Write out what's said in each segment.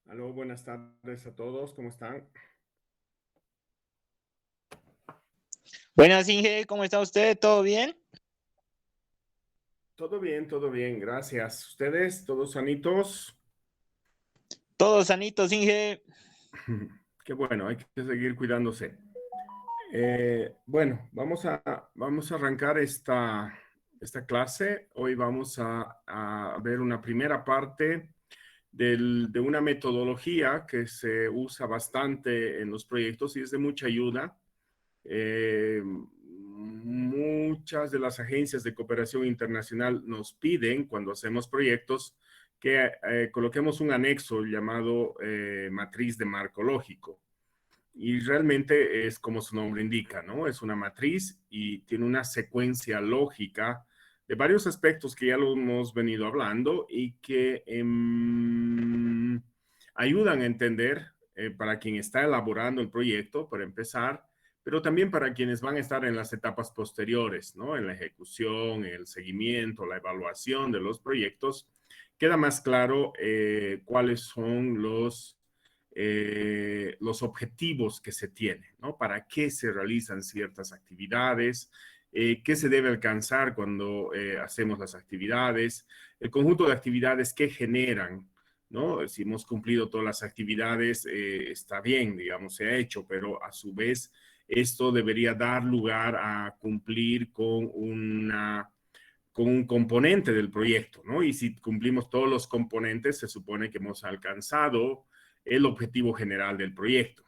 Aló, buenas tardes a todos, ¿cómo están? Buenas, Inge, ¿cómo está usted? ¿Todo bien? Todo bien, gracias. ¿Ustedes, todos sanitos? Todos sanitos, Inge. Qué bueno, hay que seguir cuidándose. Bueno, vamos a arrancar esta clase. Hoy vamos a ver una primera parte de una metodología que se usa bastante en los proyectos y es de mucha ayuda. Muchas de las agencias de cooperación internacional nos piden cuando hacemos proyectos que coloquemos un anexo llamado matriz de marco lógico. Y realmente es como su nombre indica, ¿no? Es una matriz y tiene una secuencia lógica de varios aspectos que ya lo hemos venido hablando y que ayudan a entender para quien está elaborando el proyecto, para empezar, pero también para quienes van a estar en las etapas posteriores, ¿no? En la ejecución, el seguimiento, la evaluación de los proyectos, queda más claro cuáles son los objetivos que se tienen, ¿no? Para qué se realizan ciertas actividades, qué se debe alcanzar cuando hacemos las actividades, el conjunto de actividades que generan, ¿no? Si hemos cumplido todas las actividades, está bien, digamos, se ha hecho, pero a su vez esto debería dar lugar a cumplir con un componente del proyecto, ¿no? Y si cumplimos todos los componentes, se supone que hemos alcanzado el objetivo general del proyecto.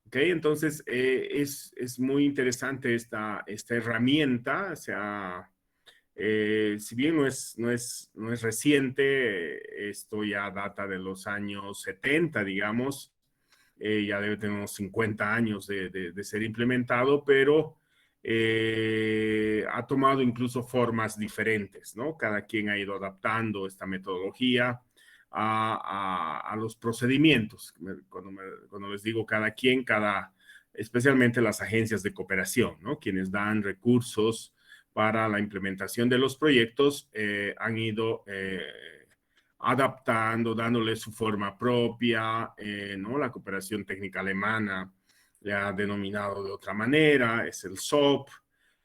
¿Ok? Entonces, es muy interesante esta herramienta, o sea, si bien no es reciente, esto ya data de los años 70, digamos, ya debe tener unos 50 años de ser implementado, pero ha tomado incluso formas diferentes, ¿no? Cada quien ha ido adaptando esta metodología a los procedimientos. Cuando les digo cada quien, especialmente las agencias de cooperación, ¿no? Quienes dan recursos para la implementación de los proyectos, han ido adaptando, dándole su forma propia, ¿no? La cooperación técnica alemana le ha denominado de otra manera, es el SOP,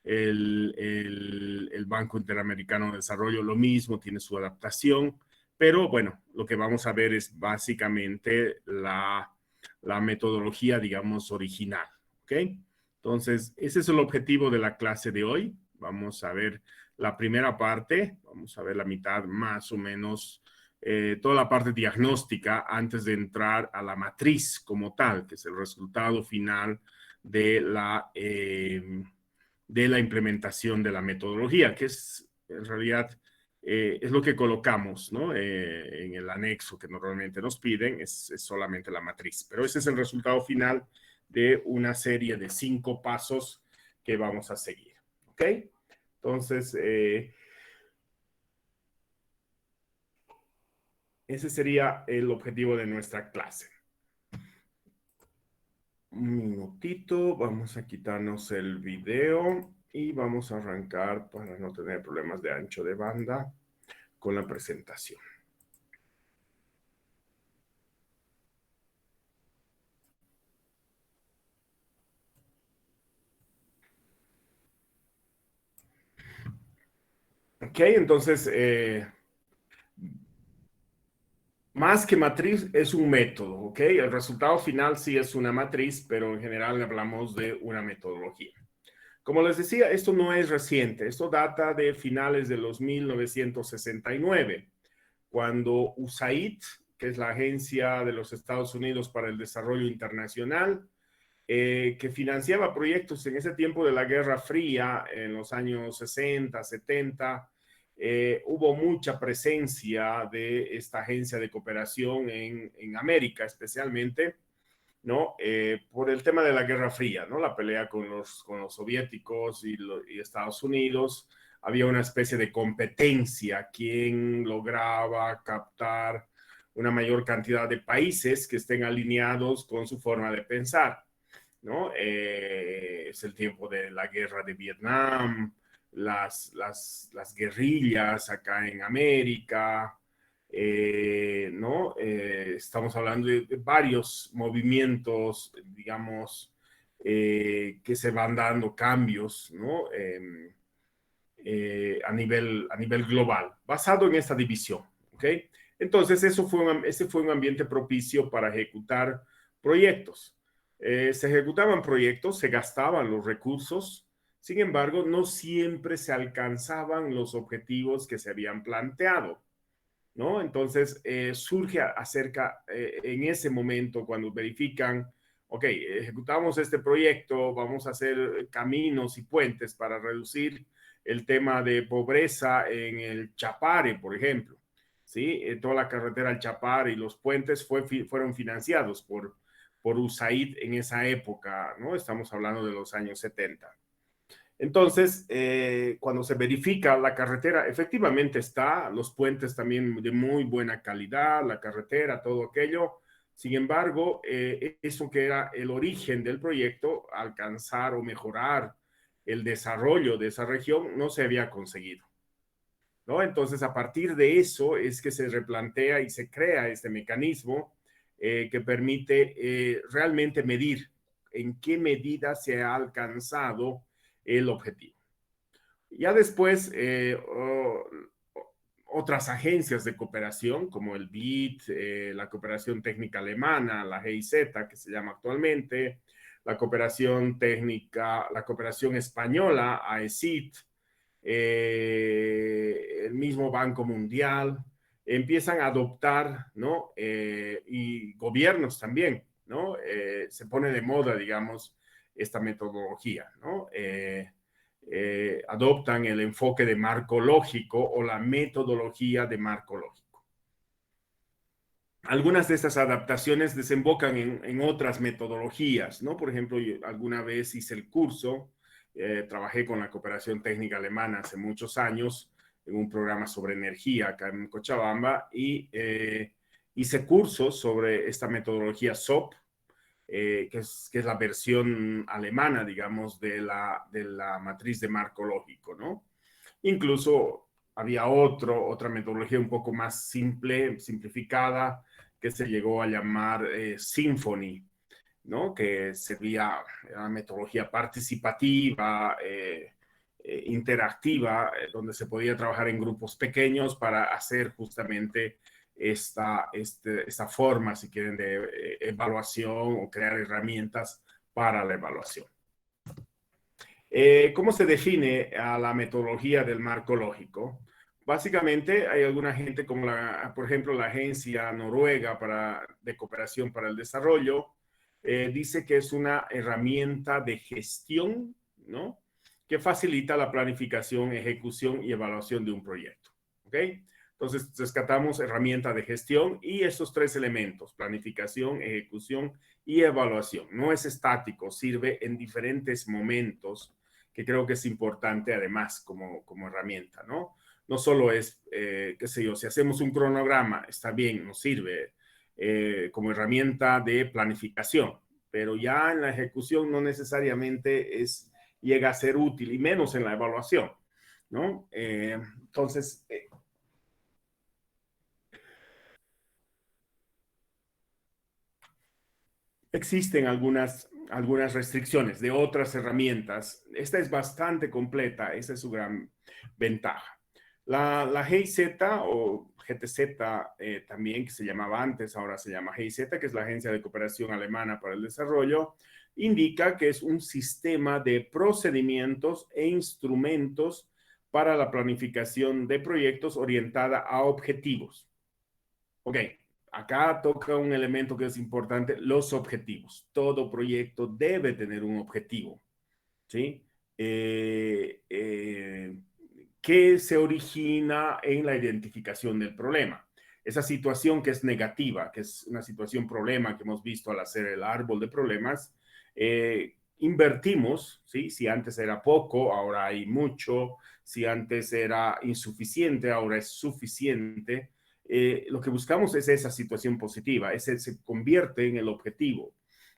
el Banco Interamericano de Desarrollo lo mismo, tiene su adaptación, pero bueno, lo que vamos a ver es básicamente la metodología, digamos, original, ¿ok? Entonces, ese es el objetivo de la clase de hoy. Vamos a ver la primera parte, vamos a ver la mitad más o menos, toda la parte diagnóstica antes de entrar a la matriz como tal, que es el resultado final de la implementación de la metodología, que es en realidad es lo que colocamos, ¿no? En el anexo que normalmente nos piden, es solamente la matriz, pero ese es el resultado final de una serie de 5 pasos que vamos a seguir, ¿ok? Entonces, ese sería el objetivo de nuestra clase. Un minutito, vamos a quitarnos el video y vamos a arrancar para no tener problemas de ancho de banda con la presentación. Ok, entonces, más que matriz es un método, ¿ok? El resultado final sí es una matriz, pero en general hablamos de una metodología. Como les decía, esto no es reciente, esto data de finales de los 1969, cuando USAID, que es la Agencia de los Estados Unidos para el Desarrollo Internacional, que financiaba proyectos en ese tiempo de la Guerra Fría, en los años 60, 70, hubo mucha presencia de esta agencia de cooperación en América, especialmente, ¿no? Por el tema de la Guerra Fría, ¿no? La pelea con los soviéticos y Estados Unidos. Había una especie de competencia, quién lograba captar una mayor cantidad de países que estén alineados con su forma de pensar, ¿no? Es el tiempo de la guerra de Vietnam, las guerrillas acá en América, ¿no? Estamos hablando de varios movimientos, digamos, que se van dando cambios, ¿no? A nivel global, basado en esta división, ¿ok? Entonces, ese fue un ambiente propicio para ejecutar proyectos. Se ejecutaban proyectos, se gastaban los recursos, sin embargo, no siempre se alcanzaban los objetivos que se habían planteado, ¿no? Entonces, surge en ese momento, cuando verifican, ok, ejecutamos este proyecto, vamos a hacer caminos y puentes para reducir el tema de pobreza en el Chapare, por ejemplo, ¿sí? Toda la carretera al Chapare y los puentes fueron financiados por USAID en esa época, ¿no? Estamos hablando de los años 70. Entonces, cuando se verifica la carretera, efectivamente está, los puentes también de muy buena calidad, la carretera, todo aquello. Sin embargo, eso que era el origen del proyecto, alcanzar o mejorar el desarrollo de esa región, no se había conseguido, ¿no? Entonces, a partir de eso es que se replantea y se crea este mecanismo que permite realmente medir en qué medida se ha alcanzado el objetivo. Ya después, otras agencias de cooperación como el BID, la Cooperación Técnica Alemana, la GIZ, que se llama actualmente, la Cooperación Técnica, la Cooperación Española, AECIT, el mismo Banco Mundial, empiezan a adoptar, ¿no? Y gobiernos también, ¿no? Se pone de moda, digamos, esta metodología, ¿no? Adoptan el enfoque de marco lógico o la metodología de marco lógico. Algunas de estas adaptaciones desembocan en otras metodologías, ¿no? Por ejemplo, yo alguna vez hice el curso, trabajé con la Cooperación Técnica Alemana hace muchos años en un programa sobre energía acá en Cochabamba y hice cursos sobre esta metodología SOP, que es la versión alemana, digamos, de la matriz de marco lógico, ¿no? Incluso había otra metodología un poco más simplificada, que se llegó a llamar Symphony, ¿no? Que sería una metodología participativa, interactiva, donde se podía trabajar en grupos pequeños para hacer justamente esta forma, si quieren, de evaluación o crear herramientas para la evaluación. ¿Cómo se define a la metodología del marco lógico? Básicamente hay alguna gente como, por ejemplo, la Agencia Noruega de Cooperación para el Desarrollo, dice que es una herramienta de gestión, ¿no? Que facilita la planificación, ejecución y evaluación de un proyecto. ¿Ok? Entonces, rescatamos herramienta de gestión y estos tres elementos, planificación, ejecución y evaluación. No es estático, sirve en diferentes momentos, que creo que es importante además como herramienta, ¿no? No solo es, qué sé yo, si hacemos un cronograma, está bien, nos sirve como herramienta de planificación, pero ya en la ejecución no necesariamente llega a ser útil, y menos en la evaluación, ¿no? Entonces, existen algunas restricciones de otras herramientas. Esta es bastante completa, esa es su gran ventaja. La GIZ o GTZ también, que se llamaba antes, ahora se llama GIZ, que es la Agencia de Cooperación Alemana para el Desarrollo, indica que es un sistema de procedimientos e instrumentos para la planificación de proyectos orientada a objetivos. Ok, acá toca un elemento que es importante, los objetivos. Todo proyecto debe tener un objetivo, ¿sí? Que se origina en la identificación del problema. Esa situación que es negativa, que es una situación problema que hemos visto al hacer el árbol de problemas, invertimos, ¿sí? Si antes era poco, ahora hay mucho. Si antes era insuficiente, ahora es suficiente. Lo que buscamos es esa situación positiva, ese se convierte en el objetivo,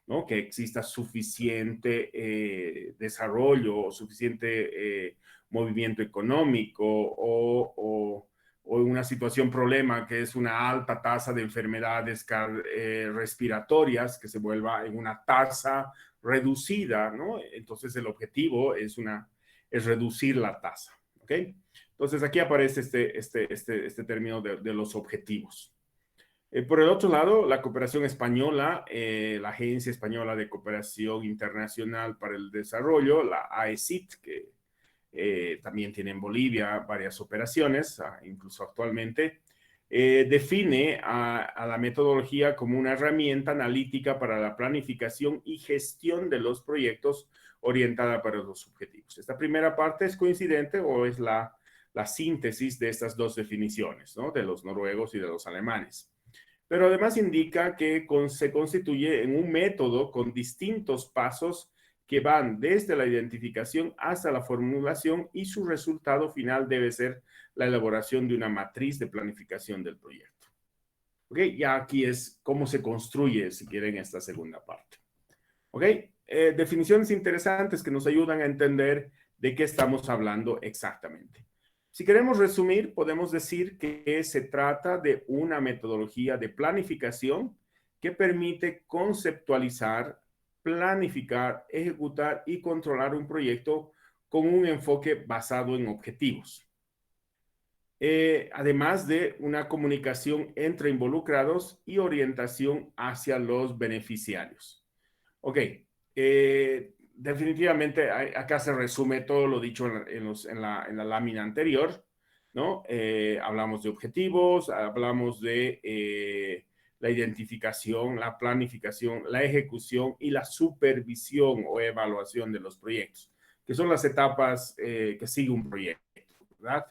¿no? Que exista suficiente desarrollo, suficiente movimiento económico o o en una situación problema que es una alta tasa de enfermedades respiratorias, que se vuelva en una tasa reducida, ¿no? Entonces el objetivo es reducir la tasa, ¿ok? Entonces aquí aparece este término de los objetivos. Por el otro lado, la cooperación española, la Agencia Española de Cooperación Internacional para el Desarrollo, la AECIT, que también tiene en Bolivia varias operaciones, incluso actualmente, define a la metodología como una herramienta analítica para la planificación y gestión de los proyectos orientada para los objetivos. Esta primera parte es coincidente o es la síntesis de estas dos definiciones, ¿no? De los noruegos y de los alemanes. Pero además indica que se constituye en un método con distintos pasos que van desde la identificación hasta la formulación, y su resultado final debe ser la elaboración de una matriz de planificación del proyecto. ¿Ok? Ya aquí es cómo se construye, si quieren, esta segunda parte. ¿Ok? Definiciones interesantes que nos ayudan a entender de qué estamos hablando exactamente. Si queremos resumir, podemos decir que se trata de una metodología de planificación que permite conceptualizar, planificar, ejecutar y controlar un proyecto con un enfoque basado en objetivos. Además de una comunicación entre involucrados y orientación hacia los beneficiarios. Ok, definitivamente acá se resume todo lo dicho en la lámina anterior, ¿no? Hablamos de objetivos, hablamos de la identificación, la planificación, la ejecución y la supervisión o evaluación de los proyectos, que son las etapas que sigue un proyecto, ¿verdad?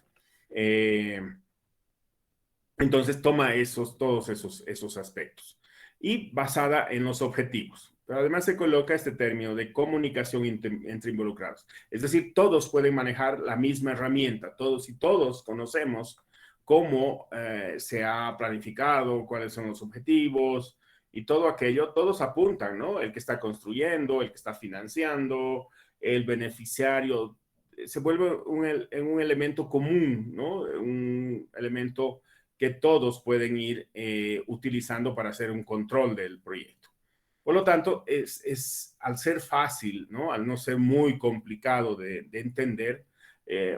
Entonces toma todos esos aspectos y basada en los objetivos. Pero además se coloca este término de comunicación entre involucrados. Es decir, todos pueden manejar la misma herramienta, todos conocemos cómo se ha planificado, cuáles son los objetivos y todo aquello, todos apuntan, ¿no? El que está construyendo, el que está financiando, el beneficiario, se vuelve un elemento común, ¿no? Un elemento que todos pueden ir utilizando para hacer un control del proyecto. Por lo tanto, al ser fácil, ¿no? Al no ser muy complicado de entender,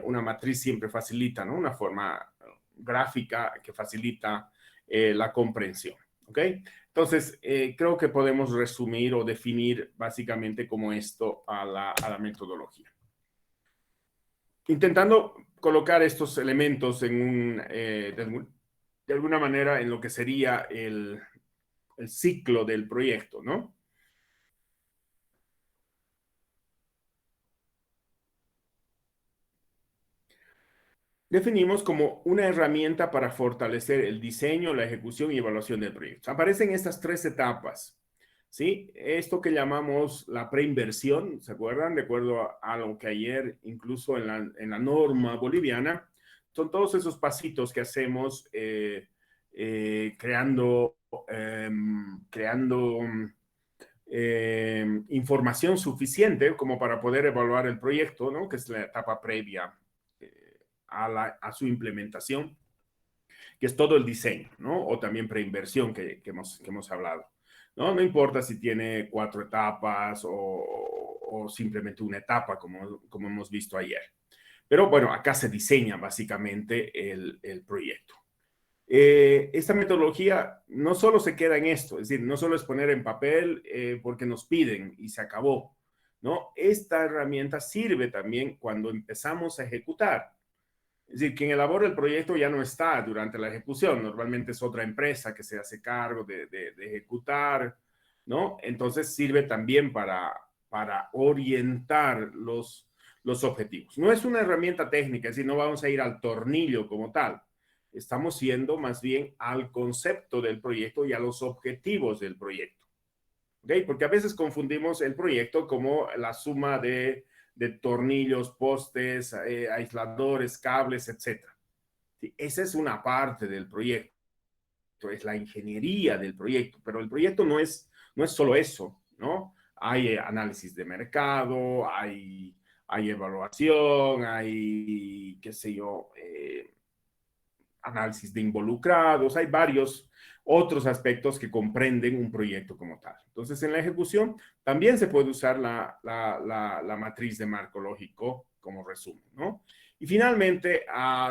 una matriz siempre facilita, ¿no? Una forma gráfica que facilita la comprensión. ¿Ok? Entonces, creo que podemos resumir o definir básicamente como esto a la metodología. Intentando colocar estos elementos de alguna manera en lo que sería el ciclo del proyecto, ¿no? Definimos como una herramienta para fortalecer el diseño, la ejecución y evaluación del proyecto. Aparecen estas tres etapas, ¿sí? Esto que llamamos la preinversión, ¿se acuerdan? De acuerdo a lo que ayer, incluso en la norma boliviana, son todos esos pasitos que hacemos creando información suficiente como para poder evaluar el proyecto, ¿no? Que es la etapa previa a su implementación, que es todo el diseño, ¿no? O también preinversión que hemos hablado, ¿no? No importa si tiene 4 etapas o simplemente una etapa, como hemos visto ayer. Pero bueno, acá se diseña básicamente el proyecto. Esta metodología no solo se queda en esto, es decir, no solo es poner en papel porque nos piden y se acabó, ¿no? Esta herramienta sirve también cuando empezamos a ejecutar. Es decir, quien elabora el proyecto ya no está durante la ejecución, normalmente es otra empresa que se hace cargo de ejecutar, ¿no? Entonces sirve también para orientar los objetivos. No es una herramienta técnica, es decir, no vamos a ir al tornillo como tal. Estamos yendo más bien al concepto del proyecto y a los objetivos del proyecto. ¿Ok? Porque a veces confundimos el proyecto como la suma de tornillos, postes, aisladores, cables, etc. ¿Sí? Esa es una parte del proyecto, es la ingeniería del proyecto, pero el proyecto no es solo eso, ¿no? Hay análisis de mercado, hay evaluación, hay, qué sé yo, análisis de involucrados, hay varios otros aspectos que comprenden un proyecto como tal. Entonces, en la ejecución también se puede usar la matriz de marco lógico como resumen, ¿no? Y finalmente,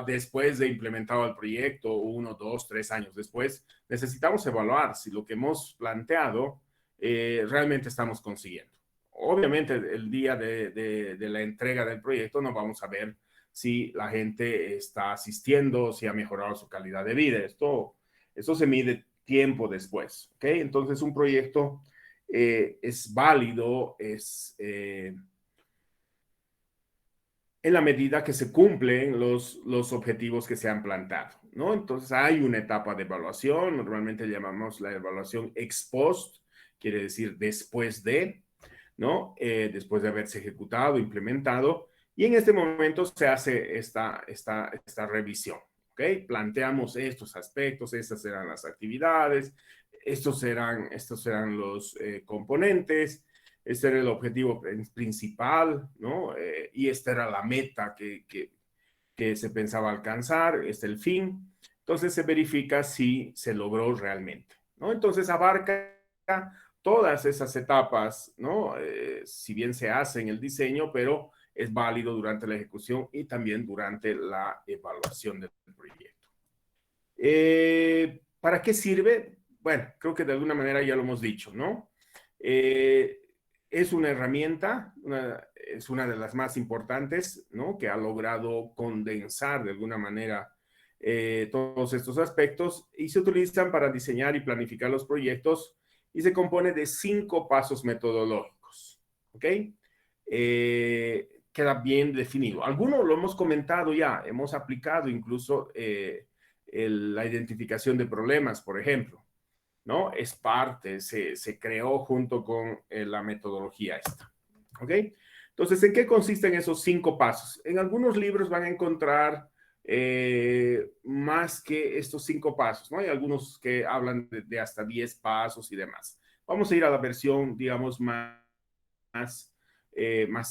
después de implementado el proyecto, 1, 2, 3 años después, necesitamos evaluar si lo que hemos planteado realmente estamos consiguiendo. Obviamente, el día de la entrega del proyecto no vamos a ver si la gente está asistiendo, si ha mejorado su calidad de vida. Esto se mide tiempo después, ¿ok? Entonces, un proyecto es válido, en la medida que se cumplen los objetivos que se han plantado, ¿no? Entonces hay una etapa de evaluación, normalmente llamamos la evaluación ex post, quiere decir después de, ¿no? Después de haberse ejecutado, implementado, y en este momento se hace esta revisión, ¿ok? Planteamos estos aspectos, estas serán las actividades, estos serán los componentes, este era el objetivo principal, ¿no? Y esta era la meta que se pensaba alcanzar, este es el fin. Entonces se verifica si se logró realmente, ¿no? Entonces abarca todas esas etapas, ¿no? Si bien se hace en el diseño, pero es válido durante la ejecución y también durante la evaluación del proyecto. ¿Para qué sirve? Bueno, creo que de alguna manera ya lo hemos dicho, ¿no? Es una herramienta, es una de las más importantes, ¿no? Que ha logrado condensar de alguna manera todos estos aspectos y se utilizan para diseñar y planificar los proyectos y se compone de 5 pasos metodológicos, ¿ok? Queda bien definido. Algunos lo hemos comentado ya, hemos aplicado incluso la identificación de problemas, por ejemplo, ¿no? Es parte, se creó junto con la metodología esta, ¿ok? Entonces, ¿en qué consisten esos 5 pasos? En algunos libros van a encontrar más que estos 5 pasos, ¿no? Hay algunos que hablan de hasta 10 pasos y demás. Vamos a ir a la versión, digamos, más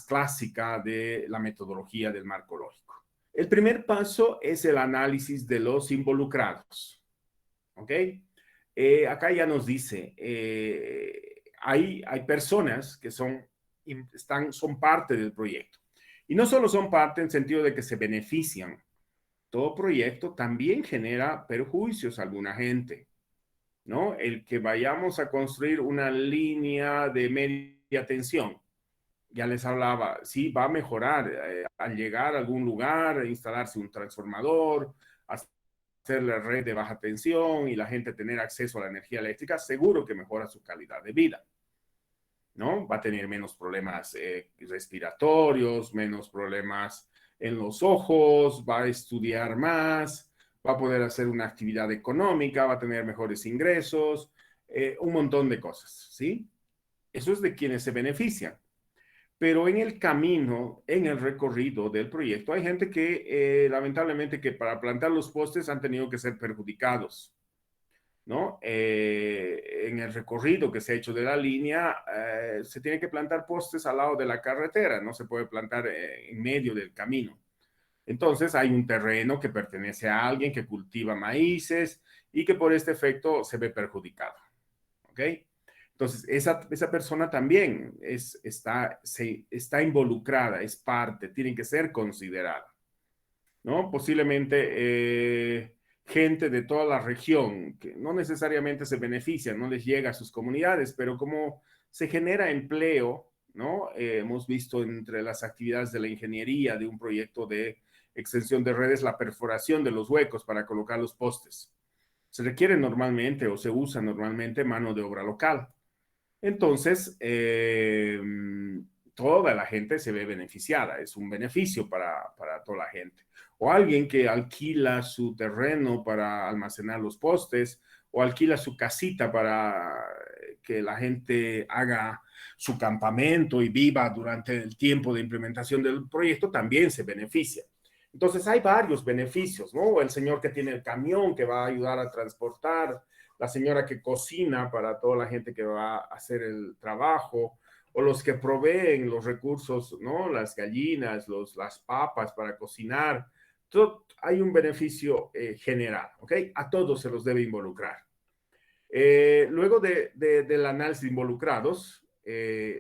clásica de la metodología del marco lógico. El primer paso es el análisis de los involucrados, ¿ok? Acá ya nos dice, hay personas que son parte del proyecto. Y no solo son parte en el sentido de que se benefician, todo proyecto también genera perjuicios a alguna gente, ¿no? El que vayamos a construir una línea de media tensión, ya les hablaba, sí, va a mejorar al llegar a algún lugar, instalarse un transformador, hacer la red de baja tensión y la gente tener acceso a la energía eléctrica, seguro que mejora su calidad de vida, ¿no? Va a tener menos problemas respiratorios, menos problemas en los ojos, va a estudiar más, va a poder hacer una actividad económica, va a tener mejores ingresos, un montón de cosas, ¿sí? Eso es de quienes se benefician. Pero en el camino, en el recorrido del proyecto, hay gente que lamentablemente que para plantar los postes han tenido que ser perjudicados, ¿no? En el recorrido que se ha hecho de la línea, se tiene que plantar postes al lado de la carretera, no se puede plantar en medio del camino. Entonces hay un terreno que pertenece a alguien que cultiva maíces y que por este efecto se ve perjudicado, ¿ok? Entonces, esa persona también está involucrada, es parte, tiene que ser considerada, ¿no? Posiblemente gente de toda la región que no necesariamente se beneficia, no les llega a sus comunidades, pero como se genera empleo, ¿no? Hemos visto entre las actividades de la ingeniería de un proyecto de extensión de redes la perforación de los huecos para colocar los postes. Se requiere normalmente o se usa normalmente mano de obra local. Entonces, toda la gente se ve beneficiada, es un beneficio para toda la gente. O alguien que alquila su terreno para almacenar los postes, o alquila su casita para que la gente haga su campamento y viva durante el tiempo de implementación del proyecto, también se beneficia. Entonces, hay varios beneficios, ¿no? El señor que tiene el camión que va a ayudar a transportar, la señora que cocina para toda la gente que va a hacer el trabajo, o los que proveen los recursos, ¿no? Las gallinas, las papas para cocinar. hay un beneficio general, ¿ok? A todos se los debe involucrar. Luego del análisis de involucrados,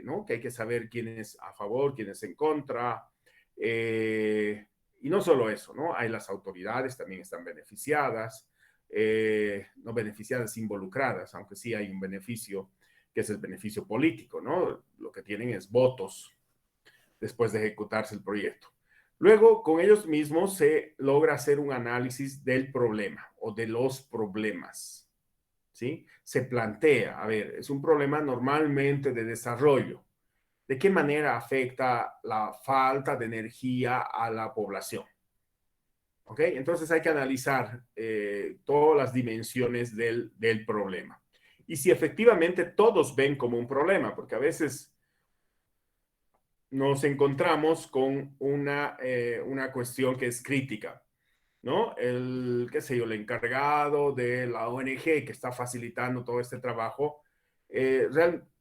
¿no? Que hay que saber quién es a favor, quién es en contra. Y no solo eso, ¿no? Hay las autoridades, también están beneficiadas, no beneficiadas, involucradas, aunque sí hay un beneficio, que es el beneficio político, ¿no? Lo que tienen es votos después de ejecutarse el proyecto. Luego, con ellos mismos se logra hacer un análisis del problema o de los problemas, ¿sí? Se plantea, a ver, es un problema normalmente de desarrollo. ¿De qué manera afecta la falta de energía a la población? ¿Ok? Entonces hay que analizar todas las dimensiones del problema. Y si efectivamente todos ven como un problema, porque a veces nos encontramos con una cuestión que es crítica, ¿no? Qué sé yo, el encargado de la ONG que está facilitando todo este trabajo,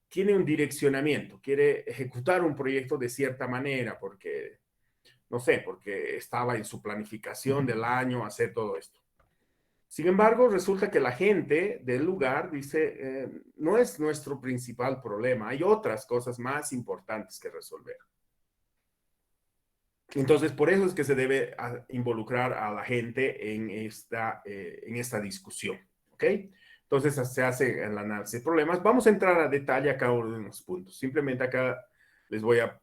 tiene un direccionamiento, quiere ejecutar un proyecto de cierta manera, porque, no sé, porque estaba en su planificación del año hacer todo esto. Sin embargo, resulta que la gente del lugar dice, no es nuestro principal problema, hay otras cosas más importantes que resolver. Entonces, por eso es que se debe involucrar a la gente en esta discusión, ¿ok? Entonces, se hace el análisis de problemas. Vamos a entrar a detalle a cada uno de los puntos. Simplemente acá les voy a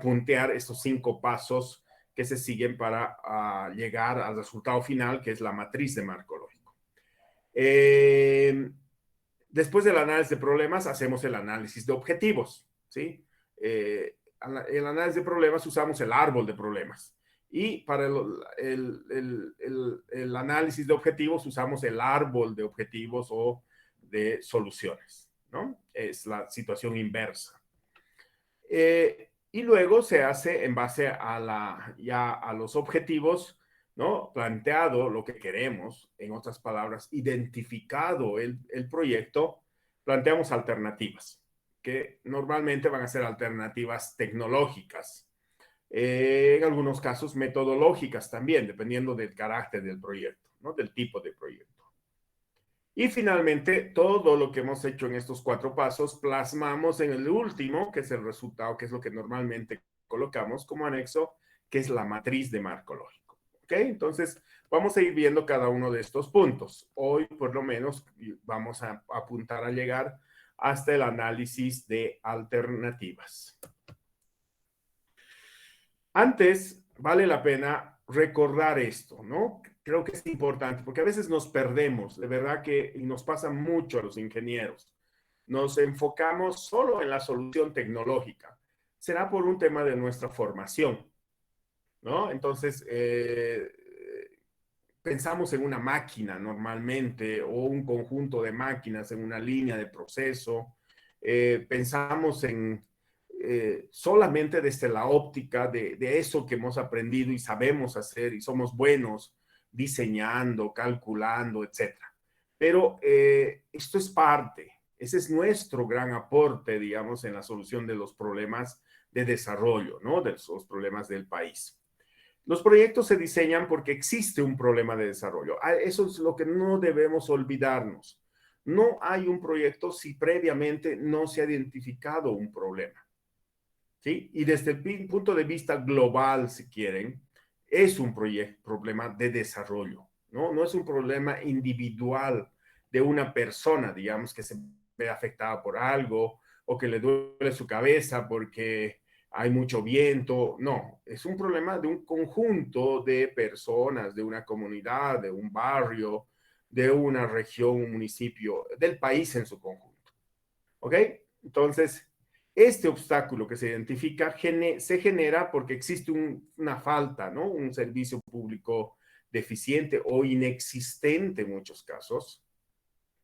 puntear estos 5 pasos que se siguen para llegar al resultado final, que es la matriz de marco lógico. Después del análisis de problemas, hacemos el análisis de objetivos, ¿sí? El análisis de problemas usamos el árbol de problemas. Y para el análisis de objetivos usamos el árbol de objetivos o de soluciones, ¿no? Es la situación inversa. Y luego se hace en base ya a los objetivos, ¿no? Planteado lo que queremos, en otras palabras, identificado el proyecto, planteamos alternativas, que normalmente van a ser alternativas tecnológicas, en algunos casos metodológicas también, dependiendo del carácter del proyecto, ¿no? Del tipo de proyecto. Y finalmente, todo lo que hemos hecho en estos 4 pasos, plasmamos en el último, que es el resultado, que es lo que normalmente colocamos como anexo, que es la matriz de marco lógico. ¿Ok? Entonces, vamos a ir viendo cada uno de estos puntos. Hoy, por lo menos, vamos a apuntar a llegar hasta el análisis de alternativas. Antes, vale la pena recordar esto, ¿no? Creo que es importante porque a veces nos perdemos, de verdad que y nos pasa mucho a los ingenieros. Nos enfocamos solo en la solución tecnológica. Será por un tema de nuestra formación, ¿no? Entonces, pensamos en una máquina normalmente o un conjunto de máquinas en una línea de proceso. Pensamos en solamente desde la óptica de eso que hemos aprendido y sabemos hacer y somos buenos diseñando, calculando, etcétera. Pero esto es parte, ese es nuestro gran aporte, digamos, en la solución de los problemas de desarrollo, ¿no? De los problemas del país. Los proyectos se diseñan porque existe un problema de desarrollo. Eso es lo que no debemos olvidarnos. No hay un proyecto si previamente no se ha identificado un problema. ¿Sí? Y desde el punto de vista global, si quieren, es un problema de desarrollo, ¿no? No es un problema individual de una persona, digamos, que se ve afectada por algo o que le duele su cabeza porque hay mucho viento. No, es un problema de un conjunto de personas, de una comunidad, de un barrio, de una región, un municipio, del país en su conjunto. ¿Ok? Entonces, este obstáculo que se identifica se genera porque existe una falta, ¿no? Un servicio público deficiente o inexistente en muchos casos,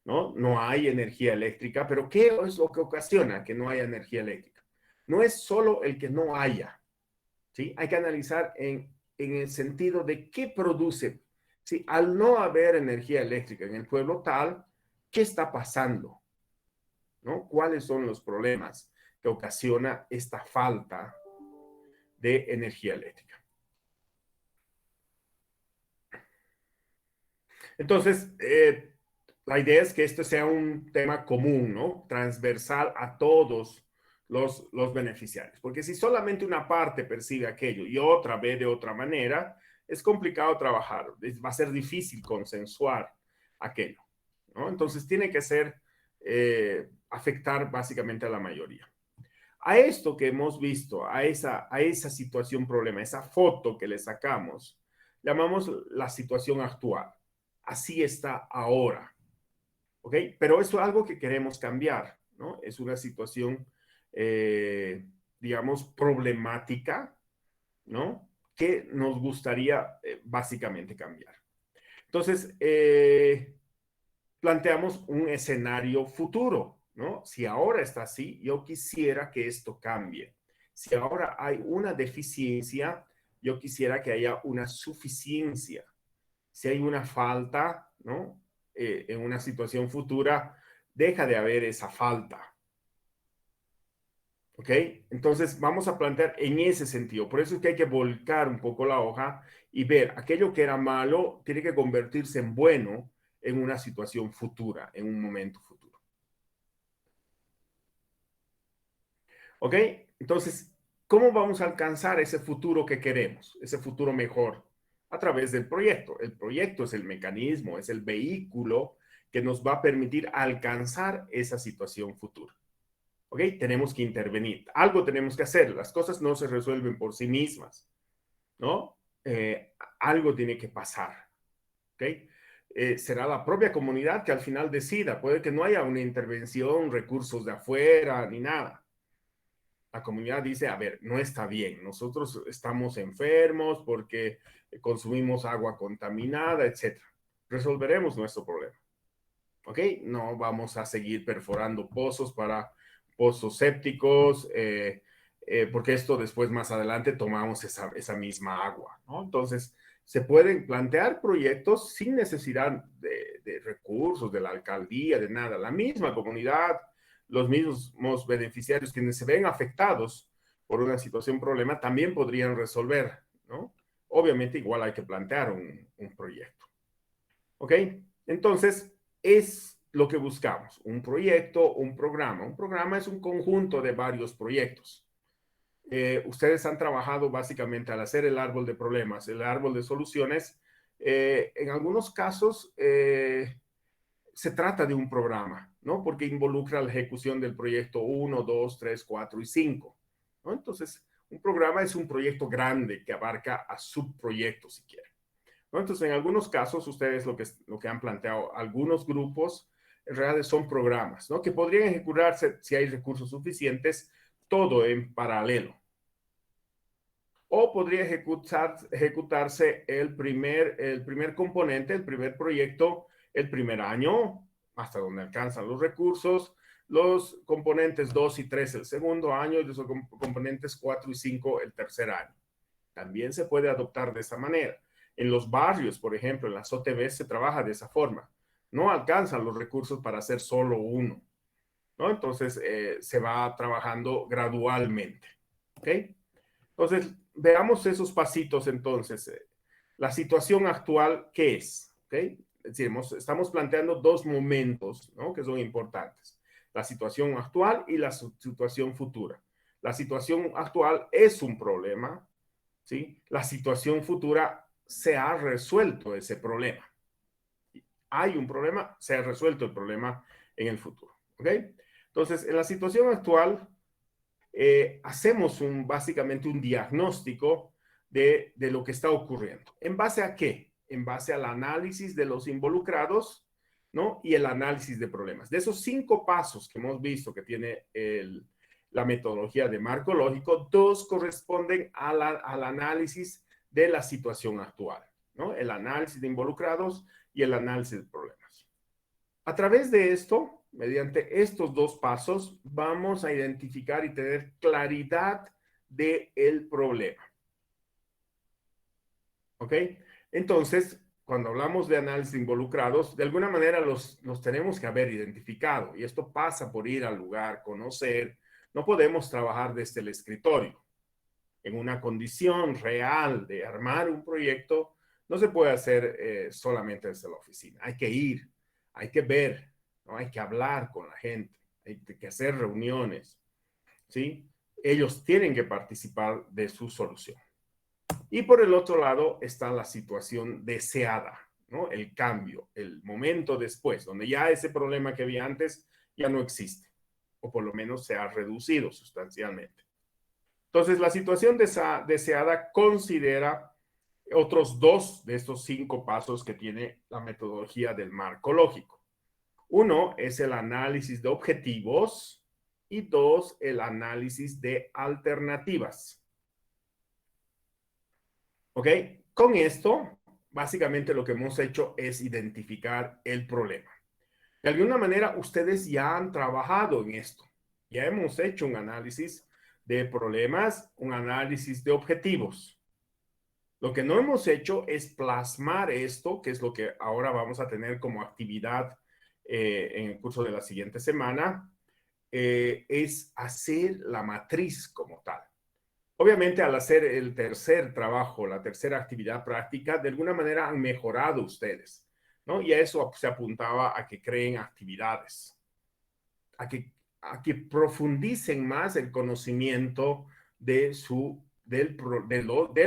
¿no? No hay energía eléctrica, pero ¿qué es lo que ocasiona que no haya energía eléctrica? No es solo el que no haya, ¿sí? Hay que analizar en el sentido de qué produce, ¿sí? Al no haber energía eléctrica en el pueblo tal, ¿qué está pasando? ¿No? ¿Cuáles son los problemas que ocasiona esta falta de energía eléctrica? Entonces, la idea es que esto sea un tema común, ¿no? Transversal a todos los beneficiarios. Porque si solamente una parte percibe aquello y otra ve de otra manera, es complicado trabajar. Va a ser difícil consensuar aquello, ¿no? Entonces, tiene que ser afectar básicamente a la mayoría. A esto que hemos visto, a esa situación problema, esa foto que le sacamos, llamamos la situación actual. Así está ahora. ¿Ok? Pero eso es algo que queremos cambiar, ¿no? Es una situación, digamos, problemática, ¿no? Que nos gustaría básicamente cambiar. Entonces, planteamos un escenario futuro, ¿no? Si ahora está así, yo quisiera que esto cambie. Si ahora hay una deficiencia, yo quisiera que haya una suficiencia. Si hay una falta, ¿no? En una situación futura, deja de haber esa falta. ¿Ok? Entonces vamos a plantear en ese sentido. Por eso es que hay que volcar un poco la hoja y ver aquello que era malo tiene que convertirse en bueno en una situación futura, en un momento futuro. ¿Ok? Entonces, ¿cómo vamos a alcanzar ese futuro que queremos, ese futuro mejor? A través del proyecto. El proyecto es el mecanismo, es el vehículo que nos va a permitir alcanzar esa situación futura. ¿Ok? Tenemos que intervenir. Algo tenemos que hacer. Las cosas no se resuelven por sí mismas, ¿no? Algo tiene que pasar. ¿Ok? Será la propia comunidad que al final decida. Puede que no haya una intervención, recursos de afuera, ni nada. La comunidad dice, a ver, no está bien, nosotros estamos enfermos porque consumimos agua contaminada, etc. Resolveremos nuestro problema. ¿Ok? No vamos a seguir perforando pozos para pozos sépticos, porque esto después más adelante tomamos esa misma agua, ¿no? Entonces, se pueden plantear proyectos sin necesidad de recursos, de la alcaldía, de nada. La misma comunidad, los mismos beneficiarios quienes se ven afectados por una situación, problema, también podrían resolver, ¿no? Obviamente igual hay que plantear un proyecto. ¿Ok? Entonces, es lo que buscamos, un proyecto, un programa. Un programa es un conjunto de varios proyectos. Ustedes han trabajado básicamente al hacer el árbol de problemas, el árbol de soluciones. En algunos casos se trata de un programa, ¿no? Porque involucra la ejecución del proyecto 1, 2, 3, 4 y 5, ¿no? Entonces, un programa es un proyecto grande que abarca a subproyectos, si quieren, ¿no? Entonces, en algunos casos, ustedes lo que han planteado, algunos grupos, en realidad son programas, ¿no? Que podrían ejecutarse, si hay recursos suficientes, todo en paralelo. O podría ejecutarse el primer componente, el primer proyecto, el primer año, hasta donde alcanzan los recursos, los componentes 2 y 3 el segundo año y los componentes 4 y 5 el tercer año. También se puede adoptar de esa manera. En los barrios, por ejemplo, en las OTB se trabaja de esa forma. No alcanzan los recursos para hacer solo uno, ¿no? Entonces se va trabajando gradualmente. ¿Ok? Entonces, veamos esos pasitos entonces. La situación actual, ¿qué es? ¿Ok? Es decir, estamos planteando dos momentos, ¿no? Que son importantes. La situación actual y la situación futura. La situación actual es un problema, ¿sí? La situación futura se ha resuelto ese problema. Hay un problema, se ha resuelto el problema en el futuro, ¿ok? Entonces, en la situación actual, hacemos básicamente un diagnóstico de lo que está ocurriendo. ¿En base a qué? En base al análisis de los involucrados, ¿no? Y el análisis de problemas. De esos 5 pasos que hemos visto que tiene la metodología de marco lógico, 2 corresponden al análisis de la situación actual, ¿no? El análisis de involucrados y el análisis de problemas. A través de esto, mediante estos 2 pasos, vamos a identificar y tener claridad del problema. ¿Ok? Entonces, cuando hablamos de análisis de involucrados, de alguna manera los tenemos que haber identificado. Y esto pasa por ir al lugar, conocer. No podemos trabajar desde el escritorio. En una condición real de armar un proyecto, no se puede hacer solamente desde la oficina. Hay que ir, hay que ver, ¿no? Hay que hablar con la gente, hay que hacer reuniones, ¿sí? Ellos tienen que participar de su solución. Y por el otro lado está la situación deseada, ¿no? El cambio, el momento después, donde ya ese problema que había antes ya no existe, o por lo menos se ha reducido sustancialmente. Entonces, la situación deseada considera otros 2 de estos 5 pasos que tiene la metodología del marco lógico. Uno es el análisis de objetivos y 2, el análisis de alternativas. ¿Ok? Con esto, básicamente lo que hemos hecho es identificar el problema. De alguna manera, ustedes ya han trabajado en esto. Ya hemos hecho un análisis de problemas, un análisis de objetivos. Lo que no hemos hecho es plasmar esto, que es lo que ahora vamos a tener como actividad en el curso de la siguiente semana, es hacer la matriz como tal. Obviamente, al hacer el tercer trabajo, la tercera actividad práctica, de alguna manera han mejorado ustedes, ¿no? Y a eso se apuntaba a que creen actividades, a que profundicen más el conocimiento del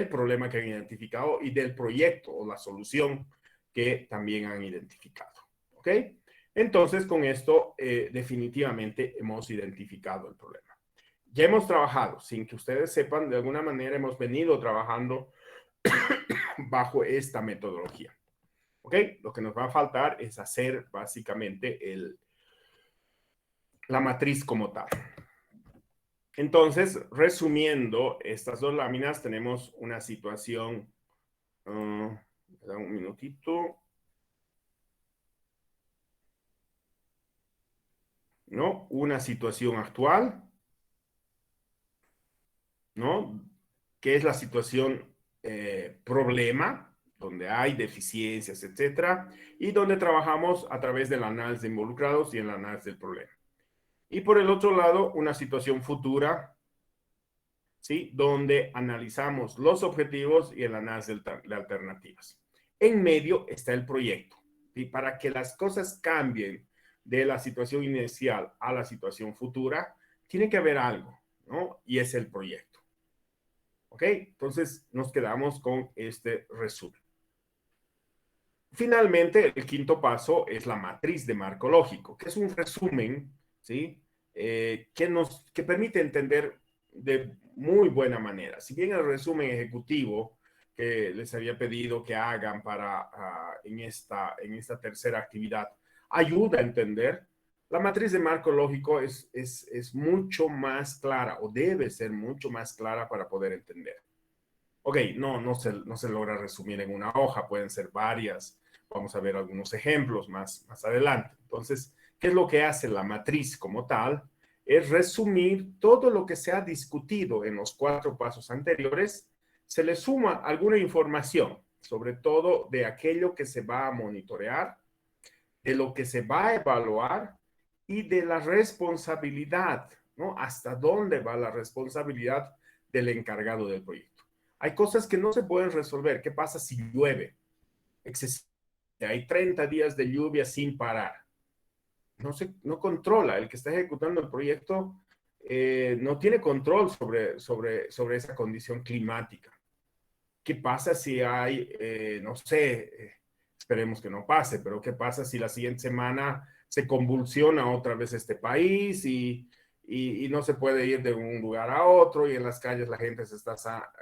problema que han identificado y del proyecto o la solución que también han identificado. ¿Ok? Entonces, con esto definitivamente hemos identificado el problema. Ya hemos trabajado, sin que ustedes sepan, de alguna manera hemos venido trabajando bajo esta metodología. ¿Ok? Lo que nos va a faltar es hacer básicamente la matriz como tal. Entonces, resumiendo estas 2 láminas, tenemos una situación, un minutito, ¿no? Una situación actual, ¿no? Que es la situación problema, donde hay deficiencias, etcétera, y donde trabajamos a través del análisis de involucrados y el análisis del problema. Y por el otro lado, una situación futura, ¿sí? Donde analizamos los objetivos y el análisis de alternativas. En medio está el proyecto. Y para que las cosas cambien de la situación inicial a la situación futura, tiene que haber algo, ¿no? Y es el proyecto. ¿Ok? Entonces nos quedamos con este resumen. Finalmente, el quinto paso es la matriz de marco lógico, que es un resumen, ¿sí? Que permite entender de muy buena manera. Si bien el resumen ejecutivo que les había pedido que hagan en esta tercera actividad ayuda a entender, la matriz de marco lógico es mucho más clara o debe ser mucho más clara para poder entender. Ok, no se logra resumir en una hoja, pueden ser varias. Vamos a ver algunos ejemplos más adelante. Entonces, ¿qué es lo que hace la matriz como tal? Es resumir todo lo que se ha discutido en los 4 pasos anteriores, se le suma alguna información, sobre todo de aquello que se va a monitorear, de lo que se va a evaluar y de la responsabilidad, ¿no? Hasta dónde va la responsabilidad del encargado del proyecto. Hay cosas que no se pueden resolver. ¿Qué pasa si llueve excesivamente? Hay 30 días de lluvia sin parar. No controla. El que está ejecutando el proyecto no tiene control sobre esa condición climática. ¿Qué pasa si hay, no sé, esperemos que no pase, pero qué pasa si la siguiente semana se convulsiona otra vez este país y no se puede ir de un lugar a otro y en las calles la gente se está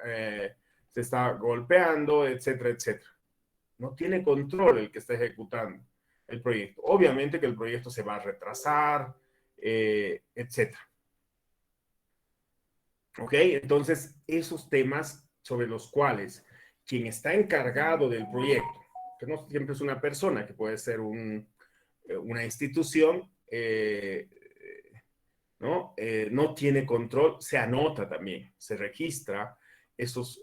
golpeando, etcétera, etcétera? No tiene control el que está ejecutando el proyecto. Obviamente que el proyecto se va a retrasar, etcétera. ¿Ok? Entonces, esos temas sobre los cuales quien está encargado del proyecto, que no siempre es una persona, que puede ser una institución, no tiene control, se anota también, se registra esas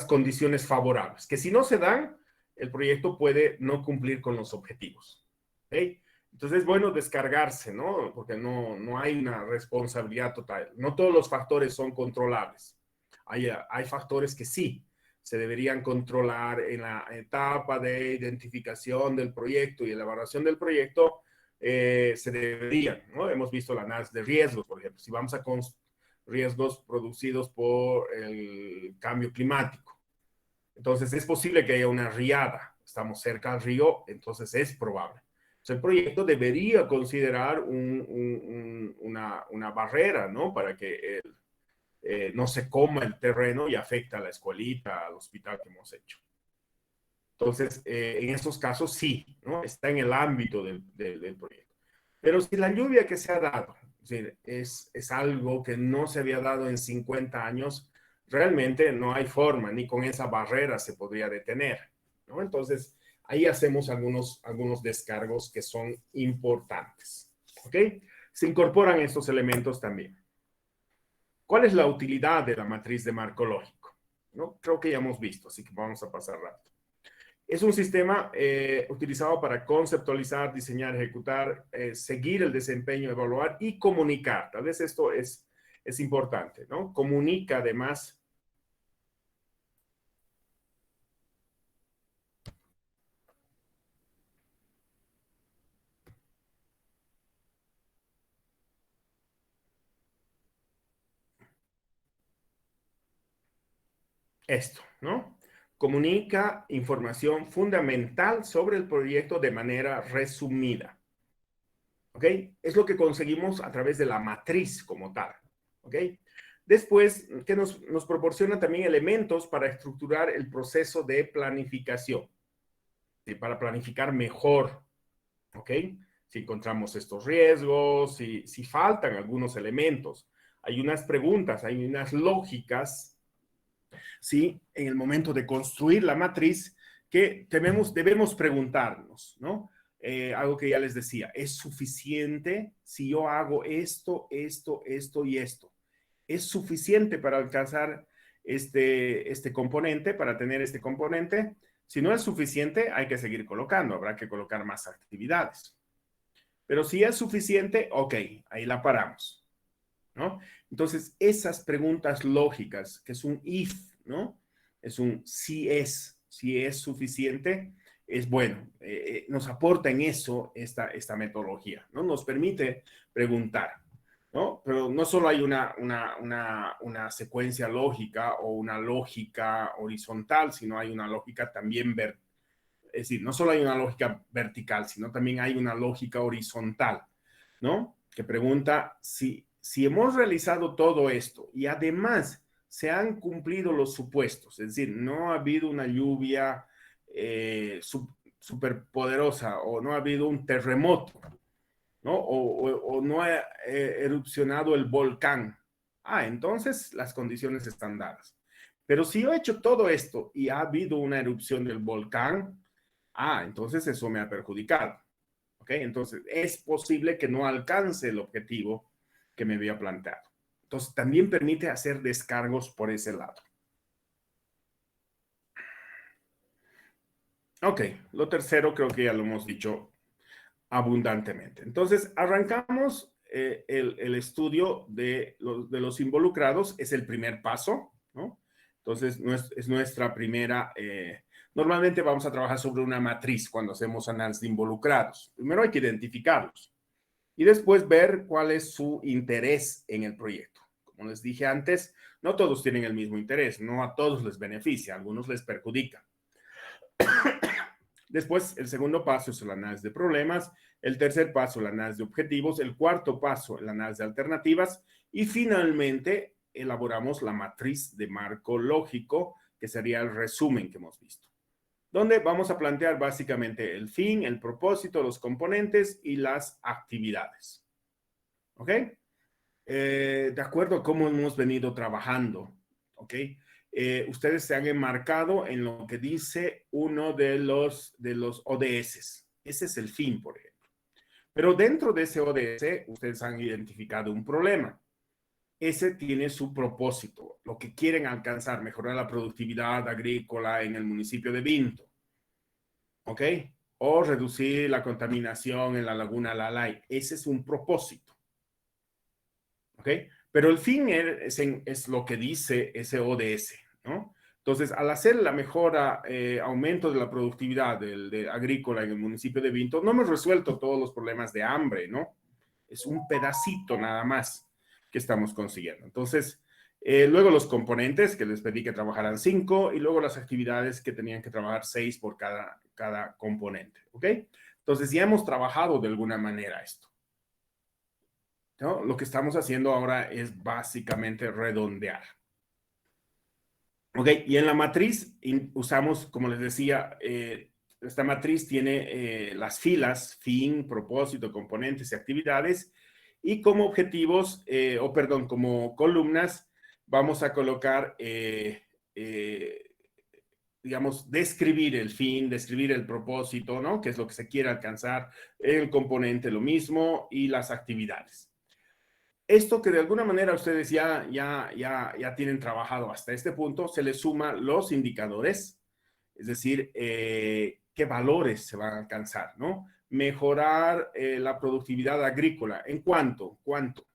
condiciones favorables, que si no se dan, el proyecto puede no cumplir con los objetivos. ¿Okay? Entonces es bueno descargarse, ¿no? Porque no hay una responsabilidad total. No todos los factores son controlables. Hay factores que sí se deberían controlar en la etapa de identificación del proyecto y elaboración del proyecto, se deberían, ¿no? Hemos visto la análisis de riesgos, por ejemplo, si vamos a riesgos producidos por el cambio climático. Entonces es posible que haya una riada, estamos cerca al río, entonces es probable. Entonces, el proyecto debería considerar una barrera, ¿no? Para que no se coma el terreno y afecte a la escuelita, al hospital que hemos hecho. Entonces, en estos casos sí, ¿no? Está en el ámbito del proyecto. Pero si la lluvia que se ha dado es algo que no se había dado en 50 años, realmente no hay forma, ni con esa barrera se podría detener, ¿no? Entonces, ahí hacemos algunos descargos que son importantes, ¿ok? Se incorporan estos elementos también. ¿Cuál es la utilidad de la matriz de marco lógico? ¿No? Creo que ya hemos visto, así que vamos a pasar rápido. Es un sistema utilizado para conceptualizar, diseñar, ejecutar, seguir el desempeño, evaluar y comunicar. Tal vez esto es importante, ¿no? Comunica además. Esto, ¿no? Comunica información fundamental sobre el proyecto de manera resumida. ¿Ok? Es lo que conseguimos a través de la matriz como tal. ¿Ok? Después, que nos proporciona también elementos para estructurar el proceso de planificación, ¿sí? Para planificar mejor. ¿Ok? Si encontramos estos riesgos, si faltan algunos elementos. Hay unas preguntas, hay unas lógicas, ¿sí? En el momento de construir la matriz que debemos preguntarnos, ¿no? Algo que ya les decía, ¿es suficiente si yo hago esto, esto, esto y esto? ¿Es suficiente para alcanzar este componente, para tener este componente? Si no es suficiente, hay que seguir colocando, habrá que colocar más actividades. Pero si es suficiente, ok, ahí la paramos, ¿no? Entonces, esas preguntas lógicas, que es un if, ¿no? Es un si es suficiente, es bueno, nos aporta en eso esta metodología, ¿no? Nos permite preguntar, ¿no? Pero no solo hay una secuencia lógica o una lógica horizontal, sino hay una lógica también vertical. Es decir, no solo hay una lógica vertical, sino también hay una lógica horizontal, ¿no? Que pregunta si hemos realizado todo esto y además se han cumplido los supuestos, es decir, no ha habido una lluvia súper poderosa o no ha habido un terremoto, ¿no? O no ha erupcionado el volcán. Entonces las condiciones están dadas. Pero si yo he hecho todo esto y ha habido una erupción del volcán, entonces eso me ha perjudicado. ¿Ok? Entonces es posible que no alcance el objetivo que me había planteado. Entonces también permite hacer descargos por ese lado. Ok, lo tercero creo que ya lo hemos dicho abundantemente. Entonces arrancamos el estudio de los involucrados, es el primer paso, ¿no? Entonces es nuestra primera... Normalmente vamos a trabajar sobre una matriz cuando hacemos análisis de involucrados. Primero hay que identificarlos y después ver cuál es su interés en el proyecto. Como les dije antes, no todos tienen el mismo interés, no a todos les beneficia, a algunos les perjudica. Después, el segundo paso es el análisis de problemas, el tercer paso, el análisis de objetivos, el cuarto paso, el análisis de alternativas y finalmente elaboramos la matriz de marco lógico, que sería el resumen que hemos visto, donde vamos a plantear básicamente el fin, el propósito, los componentes y las actividades. ¿Ok? De acuerdo a cómo hemos venido trabajando, ¿ok? Ustedes se han enmarcado en lo que dice uno de los ODS. Ese es el fin, por ejemplo. Pero dentro de ese ODS, ustedes han identificado un problema. Ese tiene su propósito, lo que quieren alcanzar, mejorar la productividad agrícola en el municipio de Vinto. ¿Ok? O reducir la contaminación en la laguna Lalay. Ese es un propósito. ¿Ok? Pero el fin es lo que dice ese ODS, ¿no? Entonces, al hacer la mejora, aumento de la productividad agrícola en el municipio de Vinto, no hemos resuelto todos los problemas de hambre, ¿no? Es un pedacito nada más que estamos consiguiendo. Entonces, luego los componentes, que les pedí que trabajaran 5, y luego las actividades que tenían que trabajar 6 por cada componente, ¿ok? Entonces, ya hemos trabajado de alguna manera esto, ¿no? Lo que estamos haciendo ahora es básicamente redondear. Ok, y en la matriz usamos, como les decía, esta matriz tiene las filas, fin, propósito, componentes y actividades, y como objetivos, como columnas, vamos a colocar, digamos, describir el fin, describir el propósito, ¿no? Que es lo que se quiere alcanzar, el componente lo mismo y las actividades. Esto que de alguna manera ustedes ya tienen trabajado hasta este punto, se les suma los indicadores, es decir, qué valores se van a alcanzar, ¿no? Mejorar la productividad agrícola. ¿En cuánto? ¿Cuánto?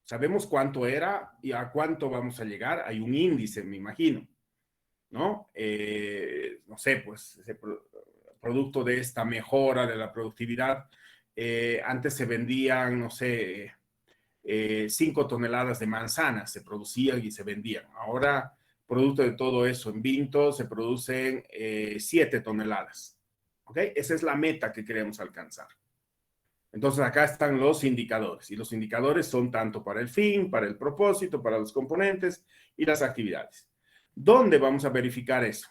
Sabemos cuánto era y a cuánto vamos a llegar. Hay un índice, me imagino, ¿no? No sé, pues ese producto de esta mejora de la productividad, antes se vendían, no sé, 5 toneladas de manzanas se producían y se vendían. Ahora, producto de todo eso, en Vinto se producen 7 toneladas. ¿Ok? Esa es la meta que queremos alcanzar. Entonces, acá están los indicadores. Y los indicadores son tanto para el fin, para el propósito, para los componentes y las actividades. ¿Dónde vamos a verificar eso?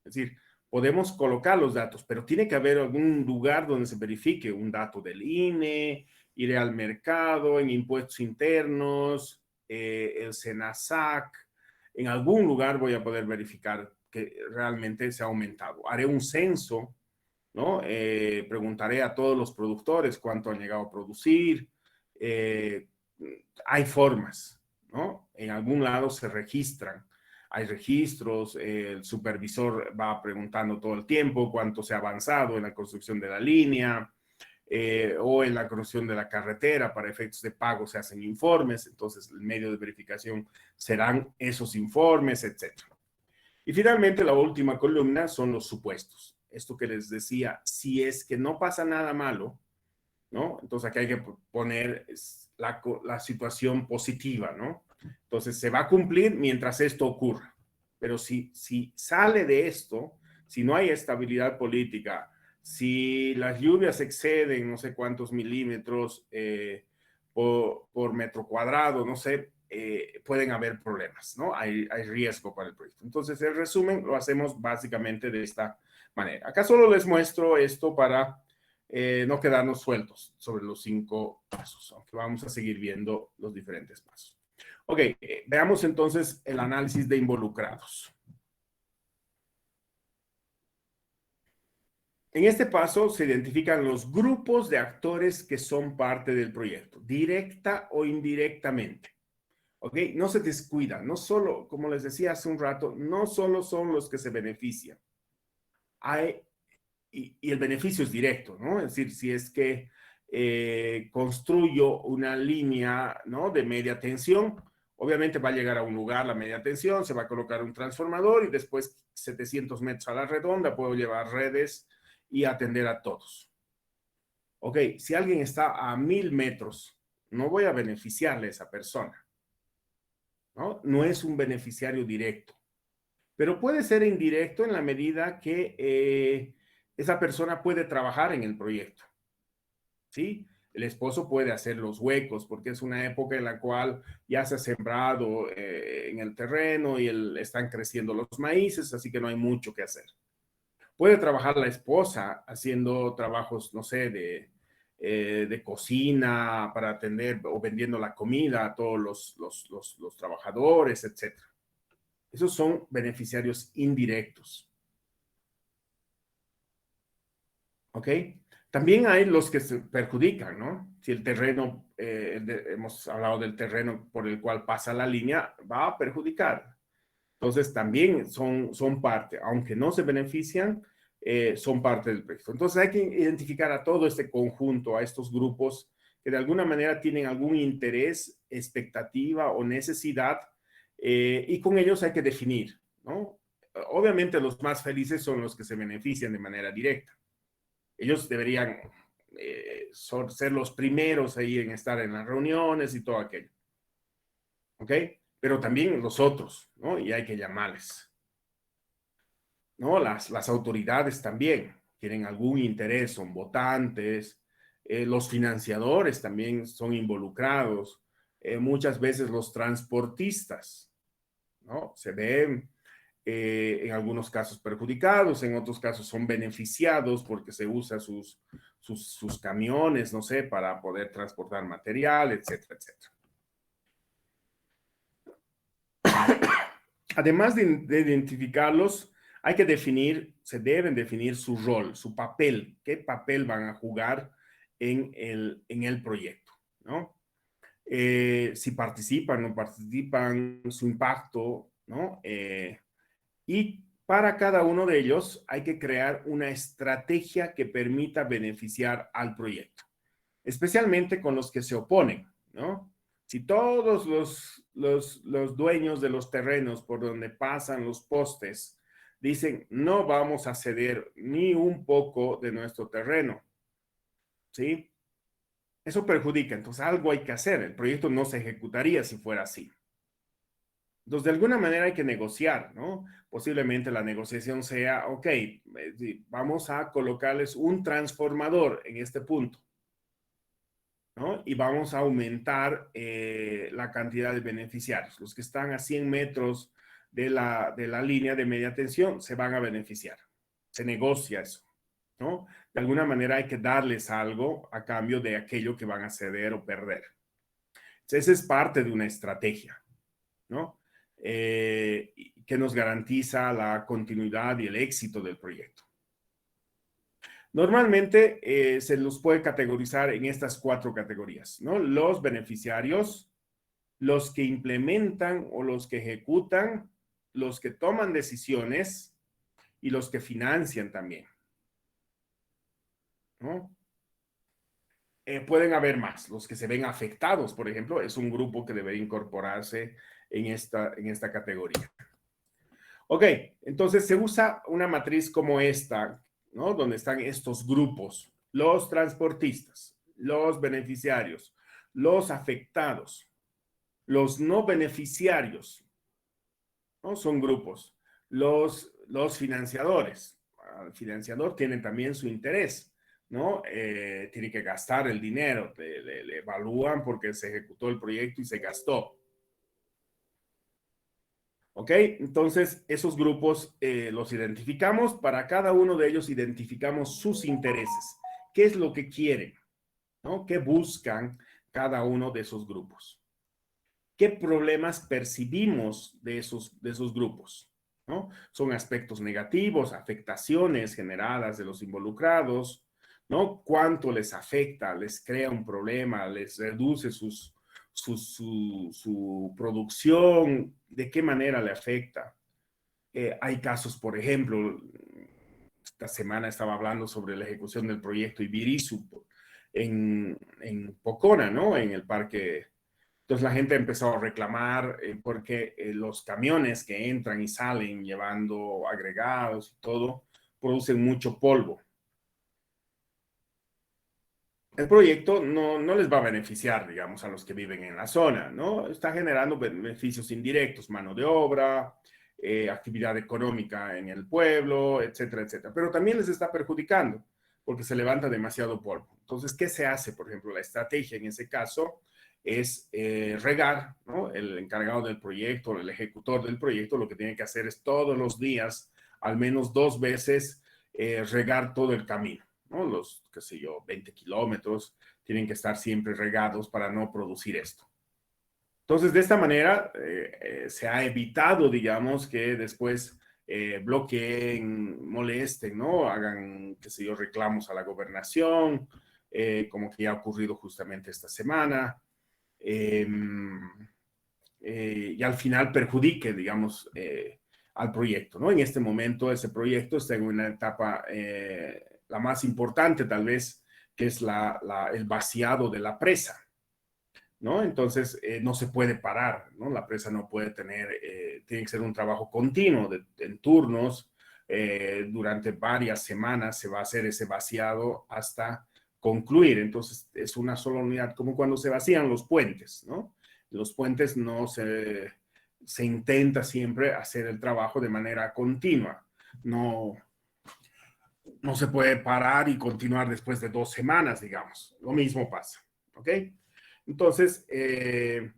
Es decir, podemos colocar los datos, pero tiene que haber algún lugar donde se verifique un dato del INE, iré al mercado, en impuestos internos, el SENASAC, en algún lugar voy a poder verificar que realmente se ha aumentado. Haré un censo, ¿no? Preguntaré a todos los productores cuánto han llegado a producir. Hay formas, ¿no? En algún lado se registran. Hay registros, el supervisor va preguntando todo el tiempo cuánto se ha avanzado en la construcción de la línea, o en la construcción de la carretera. Para efectos de pago se hacen informes, entonces el medio de verificación serán esos informes, etc. Y finalmente la última columna son los supuestos. Esto que les decía, si es que no pasa nada malo, ¿no? Entonces aquí hay que poner la situación positiva, ¿no? Entonces se va a cumplir mientras esto ocurra. Pero si sale de esto, si no hay estabilidad política, si las lluvias exceden no sé cuántos milímetros por metro cuadrado, no sé, pueden haber problemas, ¿no? Hay riesgo para el proyecto. Entonces, el resumen lo hacemos básicamente de esta manera. Acá solo les muestro esto para no quedarnos sueltos sobre los 5 pasos, aunque vamos a seguir viendo los diferentes pasos. Ok, veamos entonces el análisis de involucrados. En este paso se identifican los grupos de actores que son parte del proyecto, directa o indirectamente. ¿Ok? No se descuida, no solo, como les decía hace un rato, no solo son los que se benefician. Y el beneficio es directo, ¿no? Es decir, si es que construyo una línea, ¿no?, de media tensión, obviamente va a llegar a un lugar la media tensión, se va a colocar un transformador y después 700 metros a la redonda puedo llevar redes y atender a todos. Ok, si alguien está a 1000 metros, no voy a beneficiarle a esa persona, ¿no? No es un beneficiario directo, pero puede ser indirecto en la medida que esa persona puede trabajar en el proyecto, ¿sí? El esposo puede hacer los huecos porque es una época en la cual ya se ha sembrado en el terreno y están creciendo los maíces, así que no hay mucho que hacer. Puede trabajar la esposa haciendo trabajos, no sé, de cocina para atender o vendiendo la comida a todos los trabajadores, etc. Esos son beneficiarios indirectos. ¿Ok? También hay los que se perjudican, ¿no? Si el terreno, hemos hablado del terreno por el cual pasa la línea, va a perjudicar. Entonces también son parte, aunque no se benefician, son parte del proyecto. Entonces hay que identificar a todo este conjunto, a estos grupos que de alguna manera tienen algún interés, expectativa o necesidad, y con ellos hay que definir, ¿no? Obviamente los más felices son los que se benefician de manera directa. Ellos deberían ser los primeros ahí en estar en las reuniones y todo aquello. ¿Ok? Pero también los otros, ¿no? Y hay que llamarles, ¿no? Las autoridades también tienen algún interés, son votantes, los financiadores también son involucrados, muchas veces los transportistas, ¿no? Se ven en algunos casos perjudicados, en otros casos son beneficiados porque se usa sus camiones, no sé, para poder transportar material, etcétera, etcétera. Además de identificarlos, hay que definir, se deben definir su rol, su papel, qué papel van a jugar en el proyecto, ¿no? Si participan o no participan, su impacto, ¿no? Y para cada uno de ellos hay que crear una estrategia que permita beneficiar al proyecto, especialmente con los que se oponen, ¿no? Si todos los dueños de los terrenos por donde pasan los postes dicen, no vamos a ceder ni un poco de nuestro terreno, ¿sí? Eso perjudica, entonces algo hay que hacer, el proyecto no se ejecutaría si fuera así. Entonces, de alguna manera hay que negociar, ¿no? Posiblemente la negociación sea, ok, vamos a colocarles un transformador en este punto, ¿no? Y vamos a aumentar la cantidad de beneficiarios. Los que están a 100 metros de la línea de media tensión se van a beneficiar. Se negocia eso, ¿no? De alguna manera hay que darles algo a cambio de aquello que van a ceder o perder. Entonces, esa es parte de una estrategia, ¿no? Que nos garantiza la continuidad y el éxito del proyecto. Normalmente se los puede categorizar en estas 4 categorías, ¿no? Los beneficiarios, los que implementan o los que ejecutan, los que toman decisiones y los que financian también, ¿no? Pueden haber más, los que se ven afectados, por ejemplo, es un grupo que debería incorporarse en esta categoría. Ok, entonces se usa una matriz como esta, ¿no? Donde están estos grupos, los transportistas, los beneficiarios, los afectados, los no beneficiarios, ¿no? Son grupos, los financiadores. El financiador tiene también su interés, ¿no? Tiene que gastar el dinero, le evalúan porque se ejecutó el proyecto y se gastó. ¿Ok? Entonces, esos grupos los identificamos. Para cada uno de ellos identificamos sus intereses. ¿Qué es lo que quieren? ¿No? ¿Qué buscan cada uno de esos grupos? ¿Qué problemas percibimos de esos grupos? ¿No? Son aspectos negativos, afectaciones generadas de los involucrados, ¿no? ¿Cuánto les afecta? ¿Les crea un problema? ¿Les reduce su producción? ¿De qué manera le afecta? Hay casos, por ejemplo, esta semana estaba hablando sobre la ejecución del proyecto Ibirizu en Pocona, ¿no? En el parque. Entonces la gente empezó a reclamar porque los camiones que entran y salen llevando agregados y todo producen mucho polvo. El proyecto no les va a beneficiar, digamos, a los que viven en la zona, ¿no? Está generando beneficios indirectos, mano de obra, actividad económica en el pueblo, etcétera, etcétera. Pero también les está perjudicando porque se levanta demasiado polvo. Entonces, ¿qué se hace? Por ejemplo, la estrategia en ese caso es regar, ¿no? El encargado del proyecto, el ejecutor del proyecto, lo que tiene que hacer es todos los días, al menos 2 veces, regar todo el camino, ¿no? Los, qué sé yo, 20 kilómetros tienen que estar siempre regados para no producir esto. Entonces, de esta manera se ha evitado, digamos, que después bloqueen, molesten, ¿no? Hagan, qué sé yo, reclamos a la gobernación, como que ya ha ocurrido justamente esta semana, eh, y al final perjudique, digamos, al proyecto, ¿no? En este momento ese proyecto está en una etapa, la más importante tal vez, que es el vaciado de la presa, ¿no? Entonces no se puede parar, ¿no? La presa no puede tener tiene que ser un trabajo continuo, en turnos. Durante varias semanas se va a hacer ese vaciado hasta concluir. Entonces, es una sola unidad, como cuando se vacían los puentes, ¿no? Los puentes no se intenta siempre hacer el trabajo de manera continua. No, no se puede parar y continuar después de 2 semanas, digamos. Lo mismo pasa, ¿ok? Entonces, se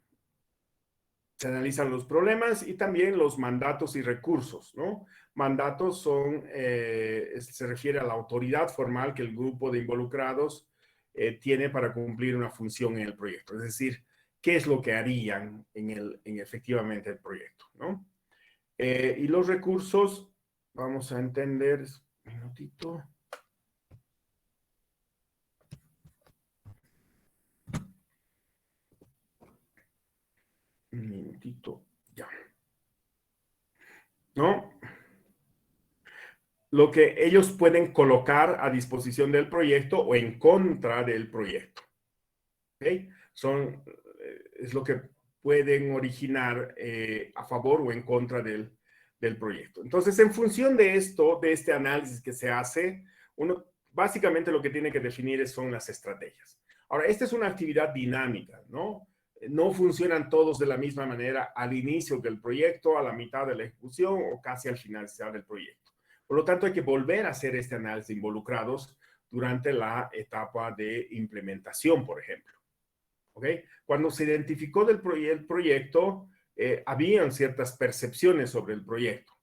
analizan los problemas y también los mandatos y recursos, ¿no? Mandatos se refiere a la autoridad formal que el grupo de involucrados tiene para cumplir una función en el proyecto. Es decir, qué es lo que harían en efectivamente el proyecto, ¿no? Y los recursos, vamos a entender, un minutito. Un minutito, ya. ¿No? Lo que ellos pueden colocar a disposición del proyecto o en contra del proyecto. ¿Okay? Es lo que pueden originar a favor o en contra del proyecto. Entonces, en función de esto, de este análisis que se hace, uno básicamente lo que tiene que definir son las estrategias. Ahora, esta es una actividad dinámica, ¿no? No funcionan todos de la misma manera al inicio del proyecto, a la mitad de la ejecución o casi al finalizar del proyecto. Por lo tanto, hay que volver a hacer este análisis de involucrados durante la etapa de implementación, por ejemplo. ¿Ok? Cuando se identificó el proyecto, habían ciertas percepciones sobre el proyecto,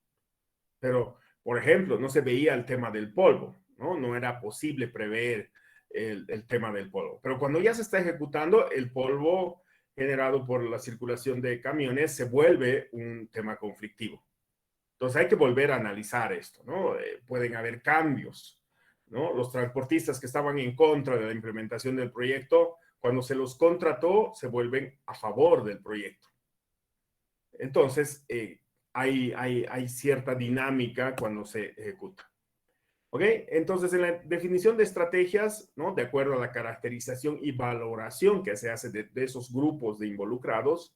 pero, por ejemplo, no se veía el tema del polvo, ¿no? No era posible prever el tema del polvo. Pero cuando ya se está ejecutando, el polvo generado por la circulación de camiones se vuelve un tema conflictivo. Entonces hay que volver a analizar esto, ¿no? Pueden haber cambios, ¿no? Los transportistas que estaban en contra de la implementación del proyecto, cuando se los contrató, se vuelven a favor del proyecto. Entonces, hay cierta dinámica cuando se ejecuta. ¿Ok? Entonces, en la definición de estrategias, ¿no? De acuerdo a la caracterización y valoración que se hace de esos grupos de involucrados,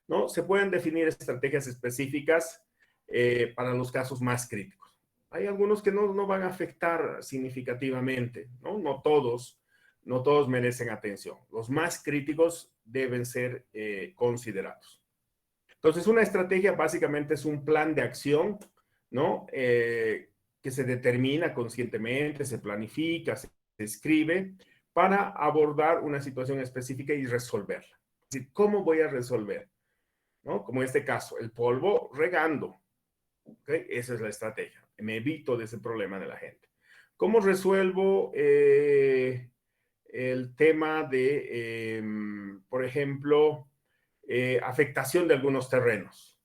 ¿no? Se pueden definir estrategias específicas para los casos más críticos. Hay algunos que no van a afectar significativamente, ¿no? No todos merecen atención. Los más críticos deben ser considerados. Entonces, una estrategia básicamente es un plan de acción, ¿no? Que se determina conscientemente, se planifica, se escribe para abordar una situación específica y resolverla. Es decir, ¿cómo voy a resolver? ¿No? Como en este caso, el polvo regando. ¿Okay? Esa es la estrategia. Me evito de ese problema de la gente. ¿Cómo resuelvo el tema de, por ejemplo, afectación de algunos terrenos?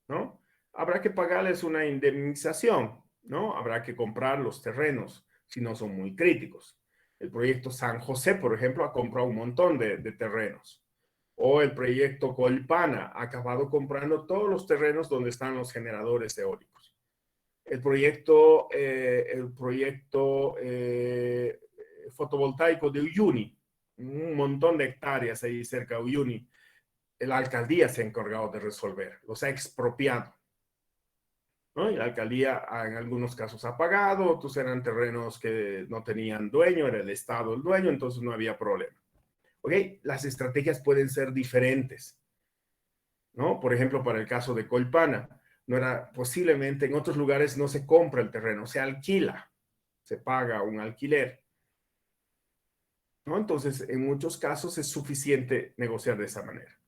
¿No? Habrá que pagarles una indemnización, ¿no? Habrá que comprar los terrenos si no son muy críticos. El proyecto San José, por ejemplo, ha comprado un montón de terrenos. O el proyecto Colpana ha acabado comprando todos los terrenos donde están los generadores eólicos. El proyecto fotovoltaico de Uyuni, un montón de hectáreas ahí cerca de Uyuni, la alcaldía se ha encargado de resolver, los ha expropiado, ¿no? Y la alcaldía en algunos casos ha pagado, otros eran terrenos que no tenían dueño, era el Estado el dueño, entonces no había problema. ¿Ok? Las estrategias pueden ser diferentes, ¿no? Por ejemplo, para el caso de Colpana, no era, posiblemente en otros lugares no se compra el terreno, se alquila, se paga un alquiler, ¿no? Entonces, en muchos casos es suficiente negociar de esa manera.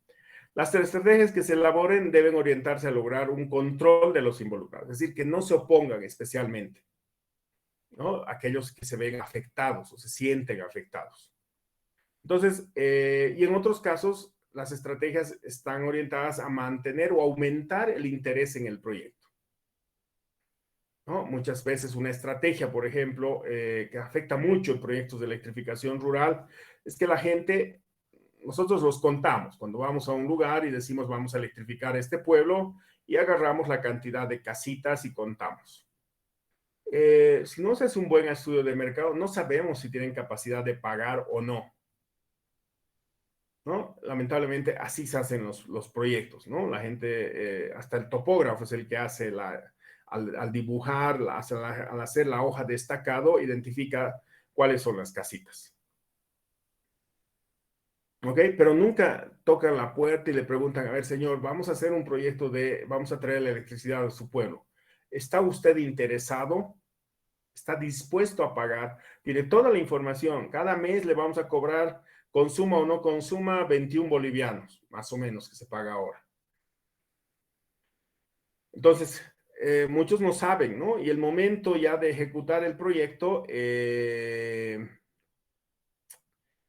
Las estrategias que se elaboren deben orientarse a lograr un control de los involucrados, es decir, que no se opongan especialmente, ¿no? Aquellos que se ven afectados o se sienten afectados. Entonces, y en otros casos, las estrategias están orientadas a mantener o aumentar el interés en el proyecto, ¿no? Muchas veces una estrategia, por ejemplo, que afecta mucho en proyectos de electrificación rural, es que la gente, nosotros los contamos cuando vamos a un lugar y decimos vamos a electrificar este pueblo y agarramos la cantidad de casitas y contamos. Si no se hace un buen estudio de mercado, no sabemos si tienen capacidad de pagar o no. ¿no? Lamentablemente así se hacen los proyectos, ¿no? La gente, hasta el topógrafo es el que hace al dibujar, al hacer la hoja de destacado, identifica cuáles son las casitas. ¿Ok? Pero nunca tocan la puerta y le preguntan, a ver, señor, vamos a hacer un proyecto vamos a traer la electricidad a su pueblo. ¿Está usted interesado? ¿Está dispuesto a pagar? Tiene toda la información. Cada mes le vamos a cobrar, consuma o no consuma, 21 bolivianos, más o menos, que se paga ahora. Entonces, muchos no saben, ¿no? Y el momento ya de ejecutar el proyecto,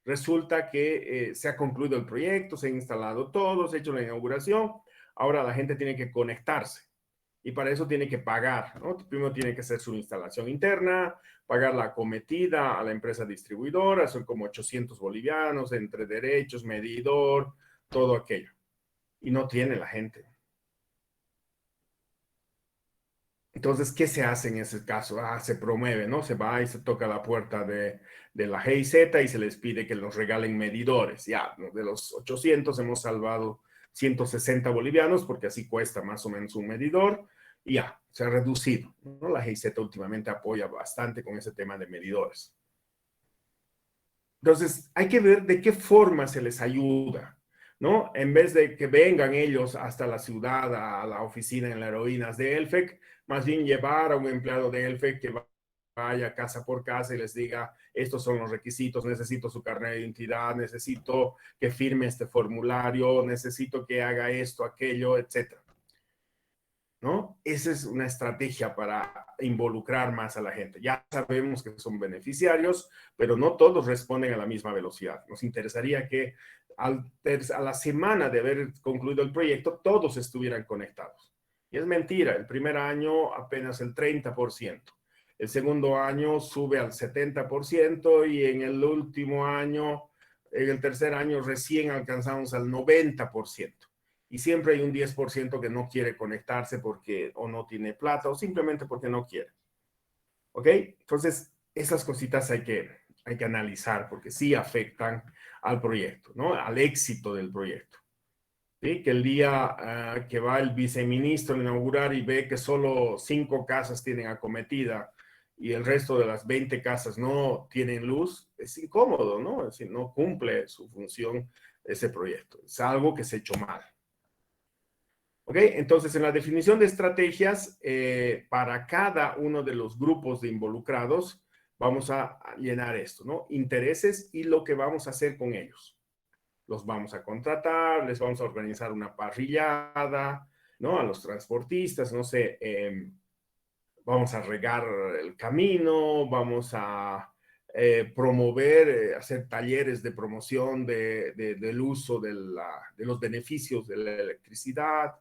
resulta que se ha concluido el proyecto, se ha instalado todo, se ha hecho la inauguración. Ahora la gente tiene que conectarse y para eso tiene que pagar, ¿no? Primero tiene que hacer su instalación interna, pagar la acometida a la empresa distribuidora, son como 800 bolivianos entre derechos, medidor, todo aquello. Y no tiene la gente. Entonces, ¿qué se hace en ese caso? Se promueve, ¿no? Se va y se toca la puerta de la GIZ y se les pide que nos regalen medidores. Ya, ¿no? De los 800 hemos salvado 160 bolivianos porque así cuesta más o menos un medidor y ya, se ha reducido, ¿no? La GIZ últimamente apoya bastante con ese tema de medidores. Entonces, hay que ver de qué forma se les ayuda, ¿no? En vez de que vengan ellos hasta la ciudad, a la oficina en las heroínas de Elfec, más bien llevar a un empleado de Elfec que vaya casa por casa y les diga, estos son los requisitos, necesito su carnet de identidad, necesito que firme este formulario, necesito que haga esto, aquello, etcétera. ¿No? Esa es una estrategia para involucrar más a la gente. Ya sabemos que son beneficiarios, pero no todos responden a la misma velocidad. Nos interesaría que a la semana de haber concluido el proyecto, todos estuvieran conectados. Y es mentira, el primer año apenas el 30%. El segundo año sube al 70% y en el último año, en el tercer año, recién alcanzamos al 90%. Y siempre hay un 10% que no quiere conectarse porque o no tiene plata o simplemente porque no quiere. ¿Ok? Entonces, esas cositas hay que analizar porque sí afectan al proyecto, ¿no? Al éxito del proyecto. ¿Sí? Que el día que va el viceministro a inaugurar y ve que solo 5 casas tienen acometida y el resto de las 20 casas no tienen luz, es incómodo, ¿no? Es decir, no cumple su función ese proyecto. Es algo que se ha hecho mal. ¿Ok? Entonces, en la definición de estrategias, para cada uno de los grupos de involucrados, vamos a llenar esto, ¿no? Intereses y lo que vamos a hacer con ellos. Los vamos a contratar, les vamos a organizar una parrillada, ¿no? A los transportistas, no sé, vamos a regar el camino, vamos a promover, hacer talleres de promoción del uso de los beneficios de la electricidad,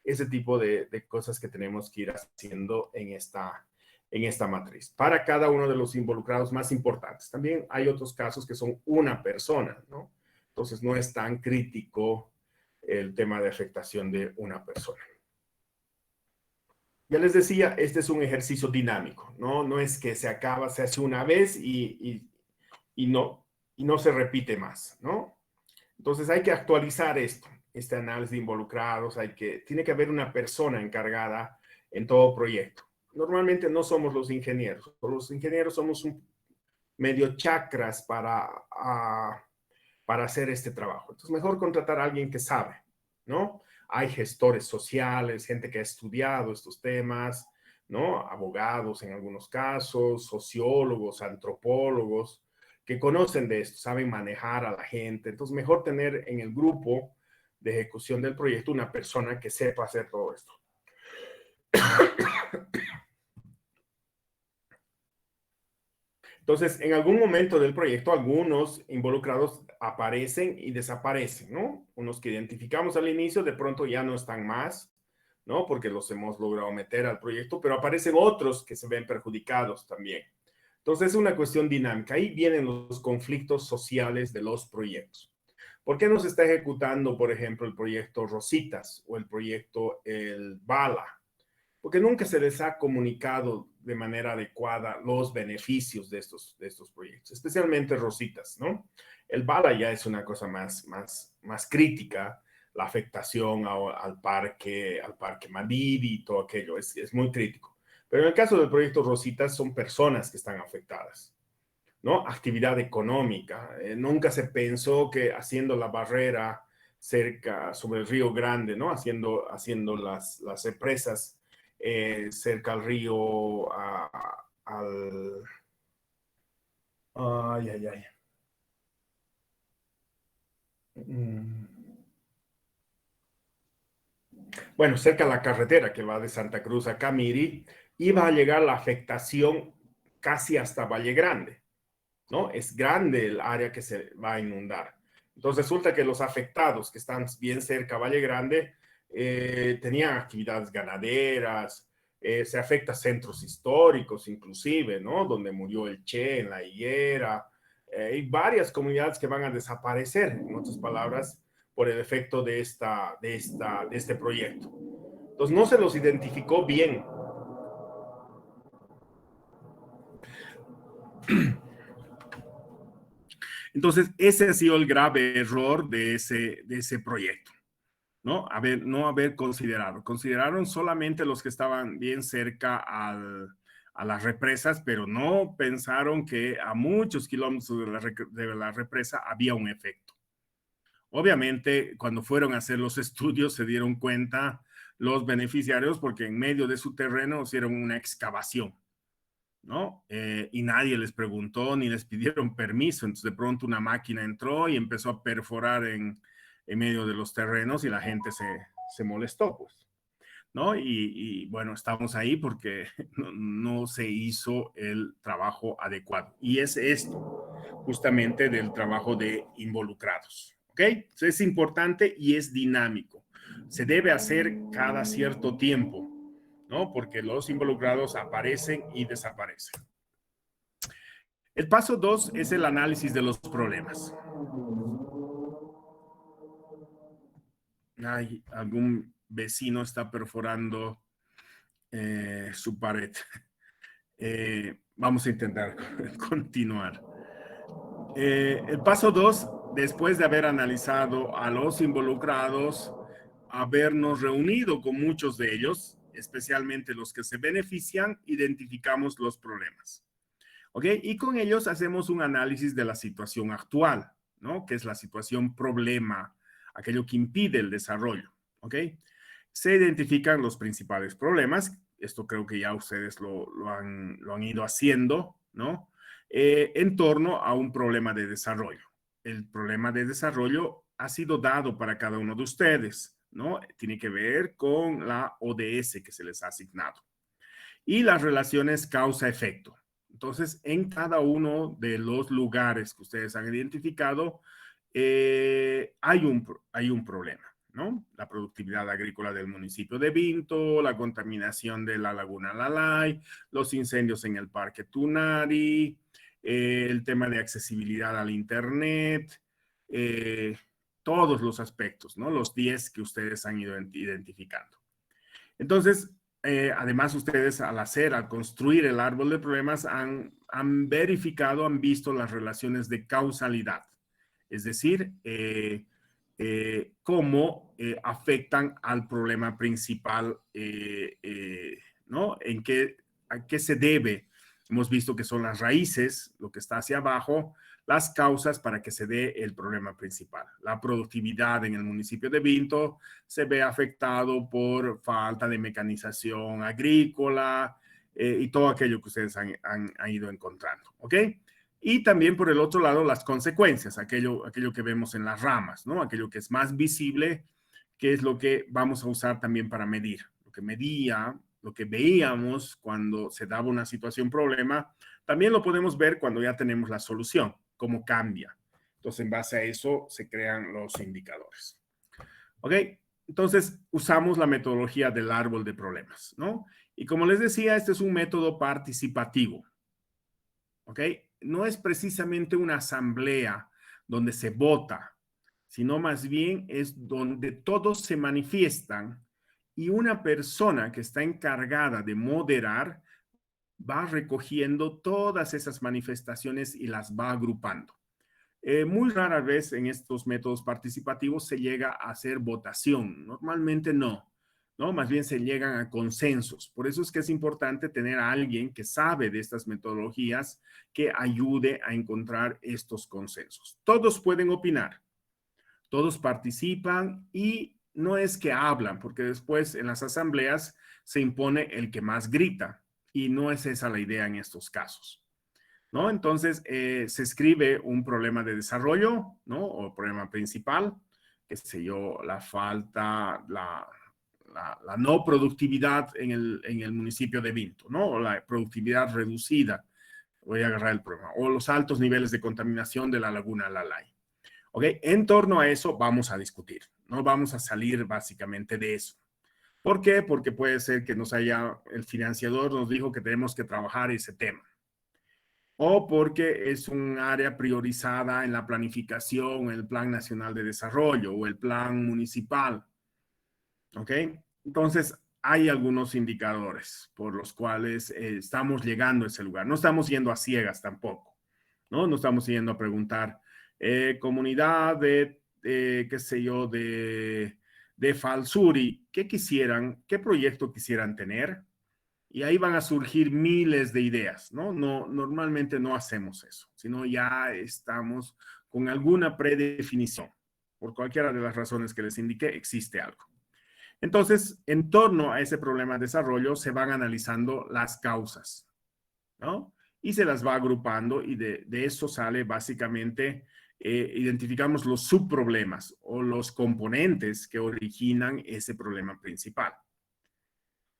ese tipo de cosas que tenemos que ir haciendo en esta matriz, para cada uno de los involucrados más importantes. También hay otros casos que son una persona, ¿no? Entonces no es tan crítico el tema de afectación de una persona. Ya les decía, este es un ejercicio dinámico, ¿no? No es que se acaba, se hace una vez y no se repite más, ¿no? Entonces hay que actualizar este análisis de involucrados, tiene que haber una persona encargada en todo proyecto. Normalmente no somos los ingenieros somos un medio chakras para hacer este trabajo. Entonces mejor contratar a alguien que sabe, ¿no? Hay gestores sociales, gente que ha estudiado estos temas, ¿no? Abogados en algunos casos, sociólogos, antropólogos, que conocen de esto, saben manejar a la gente. Entonces, mejor tener en el grupo de ejecución del proyecto una persona que sepa hacer todo esto. Entonces, en algún momento del proyecto, algunos involucrados aparecen y desaparecen, ¿no? Unos que identificamos al inicio, de pronto ya no están más, ¿no? Porque los hemos logrado meter al proyecto, pero aparecen otros que se ven perjudicados también. Entonces, es una cuestión dinámica. Ahí vienen los conflictos sociales de los proyectos. ¿Por qué no se está ejecutando, por ejemplo, el proyecto Rositas o el proyecto El Bala? Porque nunca se les ha comunicado de manera adecuada los beneficios de estos proyectos, especialmente Rositas, ¿no? El Bala ya es una cosa más crítica, la afectación al parque Madidi y todo aquello, es muy crítico. Pero en el caso del proyecto Rositas son personas que están afectadas, ¿no? Actividad económica. Nunca se pensó que haciendo la barrera cerca, sobre el Río Grande, ¿no? Haciendo las represas cerca al río, al... Ay, ay, ay. Mm. Bueno, cerca de la carretera que va de Santa Cruz a Camiri, iba a llegar la afectación casi hasta Valle Grande, ¿no? Es grande el área que se va a inundar. Entonces resulta que los afectados que están bien cerca a Valle Grande tenían actividades ganaderas, se afecta centros históricos inclusive, ¿no? Donde murió el Che en la higuera. Hay varias comunidades que van a desaparecer, en otras palabras, por el efecto de este proyecto. Entonces no se los identificó bien. Entonces ese ha sido el grave error de ese proyecto. ¿No? No haber considerado. Consideraron solamente los que estaban bien cerca a las represas, pero no pensaron que a muchos kilómetros de la represa había un efecto. Obviamente, cuando fueron a hacer los estudios, se dieron cuenta los beneficiarios porque en medio de su terreno hicieron una excavación, ¿no? Y nadie les preguntó ni les pidieron permiso. Entonces, de pronto una máquina entró y empezó a perforar en medio de los terrenos y la gente se molestó, pues, ¿no? Y bueno, estamos ahí porque no se hizo el trabajo adecuado. Y es esto, justamente, del trabajo de involucrados, ¿ok? Entonces, es importante y es dinámico. Se debe hacer cada cierto tiempo, ¿no? Porque los involucrados aparecen y desaparecen. El paso 2 es el análisis de los problemas. Ay, algún vecino está perforando su pared. Vamos a intentar continuar. El paso 2, después de haber analizado a los involucrados, habernos reunido con muchos de ellos, especialmente los que se benefician, identificamos los problemas. ¿Ok? Y con ellos hacemos un análisis de la situación actual, ¿no? Que es la situación problema, aquello que impide el desarrollo. ¿Ok? Se identifican los principales problemas. Esto creo que ya ustedes lo han ido haciendo, ¿no? En torno a un problema de desarrollo. El problema de desarrollo ha sido dado para cada uno de ustedes, ¿no? Tiene que ver con la ODS que se les ha asignado. Y las relaciones causa-efecto. Entonces, en cada uno de los lugares que ustedes han identificado, hay un problema, ¿no? La productividad agrícola del municipio de Vinto, la contaminación de la laguna Lalay, los incendios en el parque Tunari, el tema de accesibilidad al Internet, todos los aspectos, ¿no? Los 10 que ustedes han ido identificando. Entonces, además ustedes al construir el árbol de problemas han verificado, han visto las relaciones de causalidad, es decir, cómo afectan al problema principal, ¿no? ¿A qué se debe? Hemos visto que son las raíces, lo que está hacia abajo, las causas para que se dé el problema principal. La productividad en el municipio de Vinto se ve afectado por falta de mecanización agrícola y todo aquello que ustedes han ido encontrando, ¿ok? Y también por el otro lado las consecuencias, aquello que vemos en las ramas, ¿no? Aquello que es más visible, que es lo que vamos a usar también para medir. Lo que veíamos cuando se daba una situación problema, también lo podemos ver cuando ya tenemos la solución, cómo cambia. Entonces, en base a eso se crean los indicadores. ¿Ok? Entonces, usamos la metodología del árbol de problemas, ¿no? Y como les decía, este es un método participativo. ¿Ok? No es precisamente una asamblea donde se vota, sino más bien es donde todos se manifiestan y una persona que está encargada de moderar va recogiendo todas esas manifestaciones y las va agrupando. Muy rara vez en estos métodos participativos se llega a hacer votación, normalmente no, ¿no? Más bien se llegan a consensos. Por eso es que es importante tener a alguien que sabe de estas metodologías que ayude a encontrar estos consensos. Todos pueden opinar, todos participan y no es que hablan, porque después en las asambleas se impone el que más grita y no es esa la idea en estos casos. ¿No? Entonces, se escribe un problema de desarrollo, ¿no? O problema principal, qué sé yo, la falta, la no productividad en el municipio de Vinto, ¿no? O la productividad reducida, voy a agarrar el problema, o los altos niveles de contaminación de la laguna Lalay. ¿Ok? En torno a eso vamos a discutir, no vamos a salir básicamente de eso. ¿Por qué? Porque puede ser que el financiador nos dijo que tenemos que trabajar ese tema, o porque es un área priorizada en la planificación, el Plan Nacional de Desarrollo o el Plan Municipal. ¿Ok? Entonces, hay algunos indicadores por los cuales estamos llegando a ese lugar. No estamos yendo a ciegas tampoco, ¿no? No estamos yendo a preguntar, comunidad qué sé yo, de Falsuri, ¿qué quisieran, qué proyecto quisieran tener? Y ahí van a surgir miles de ideas, ¿no? Normalmente no hacemos eso, sino ya estamos con alguna predefinición. Por cualquiera de las razones que les indiqué, existe algo. Entonces, en torno a ese problema de desarrollo, se van analizando las causas, ¿no? Y se las va agrupando y de eso sale básicamente, identificamos los subproblemas o los componentes que originan ese problema principal.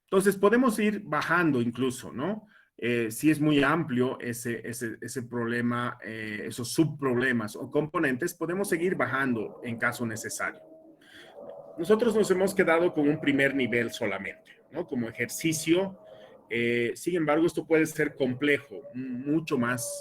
Entonces, podemos ir bajando incluso, ¿no? Si es muy amplio ese problema, esos subproblemas o componentes, podemos seguir bajando en caso necesario. Nosotros nos hemos quedado con un primer nivel solamente, ¿no? Como ejercicio. Sin embargo, esto puede ser complejo, mucho más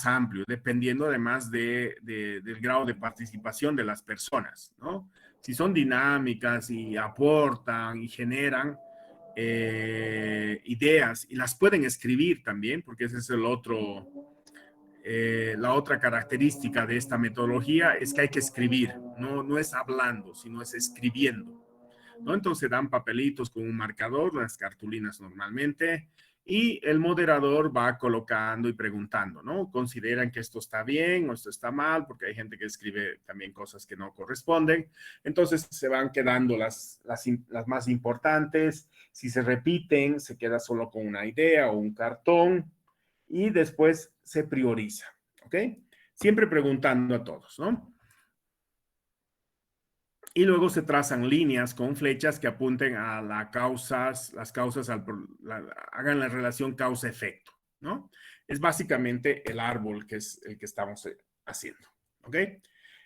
amplio, dependiendo además del grado de participación de las personas, ¿no? Si son dinámicas y aportan y generan ideas y las pueden escribir también, porque ese es la otra característica de esta metodología, es que hay que escribir, no es hablando, sino es escribiendo, ¿no? Entonces dan papelitos con un marcador, las cartulinas normalmente, y el moderador va colocando y preguntando, ¿no? ¿Consideran que esto está bien o esto está mal? Porque hay gente que escribe también cosas que no corresponden. Entonces se van quedando las más importantes. Si se repiten, se queda solo con una idea o un cartón y después se prioriza, ¿ok? Siempre preguntando a todos, ¿no? Y luego se trazan líneas con flechas que apunten a las causas, hagan la relación causa-efecto, ¿no? Es básicamente el árbol que es el que estamos haciendo, ¿ok?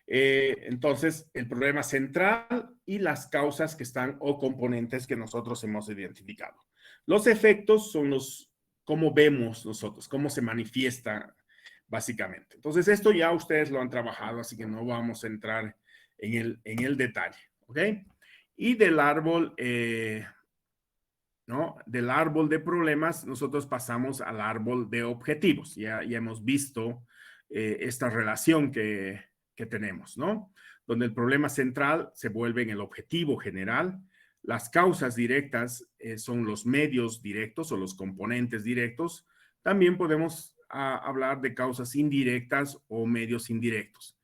Entonces, el problema central y las causas que están o componentes que nosotros hemos identificado. Los efectos son cómo vemos nosotros, cómo se manifiesta básicamente. Entonces, esto ya ustedes lo han trabajado, así que no vamos a entrar en el detalle, ¿ok? Y del árbol, ¿no? Del árbol de problemas, nosotros pasamos al árbol de objetivos. Ya hemos visto esta relación que tenemos, ¿no? Donde el problema central se vuelve en el objetivo general. Las causas directas son los medios directos o los componentes directos. También podemos hablar de causas indirectas o medios indirectos.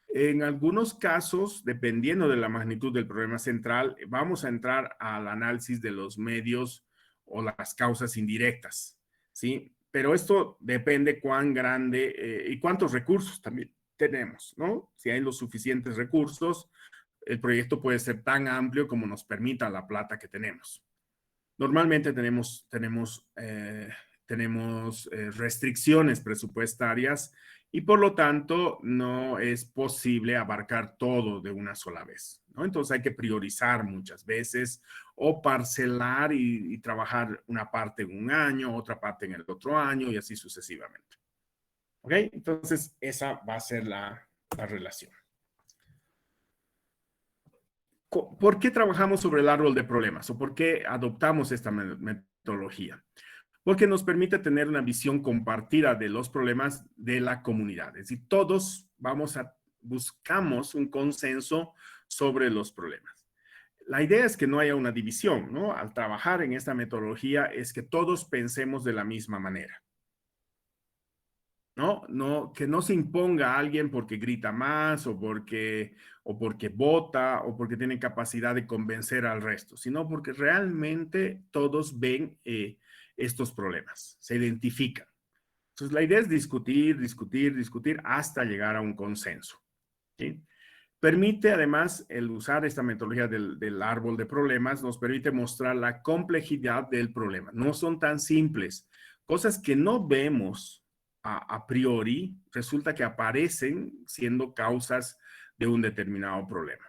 En algunos casos, dependiendo de la magnitud del problema central, vamos a entrar al análisis de los medios o las causas indirectas, ¿sí? Pero esto depende cuán grande y cuántos recursos también tenemos, ¿no? Si hay los suficientes recursos, el proyecto puede ser tan amplio como nos permita la plata que tenemos. Normalmente tenemos restricciones presupuestarias y por lo tanto no es posible abarcar todo de una sola vez, ¿no? Entonces hay que priorizar muchas veces o parcelar y trabajar una parte en un año, otra parte en el otro año y así sucesivamente. ¿Ok? Entonces esa va a ser la relación. ¿Por qué trabajamos sobre el árbol de problemas o por qué adoptamos esta metodología? metodología, porque nos permite tener una visión compartida de los problemas de la comunidad. Es decir, todos buscamos un consenso sobre los problemas. La idea es que no haya una división, ¿no? Al trabajar en esta metodología es que todos pensemos de la misma manera. ¿No? Que no se imponga a alguien porque grita más o porque vota o porque tiene capacidad de convencer al resto, sino porque realmente todos ven estos problemas, se identifican. Entonces, la idea es discutir, discutir, discutir hasta llegar a un consenso. ¿Sí? Permite, además, el usar esta metodología del árbol de problemas, nos permite mostrar la complejidad del problema. No son tan simples. Cosas que no vemos a priori, resulta que aparecen siendo causas de un determinado problema.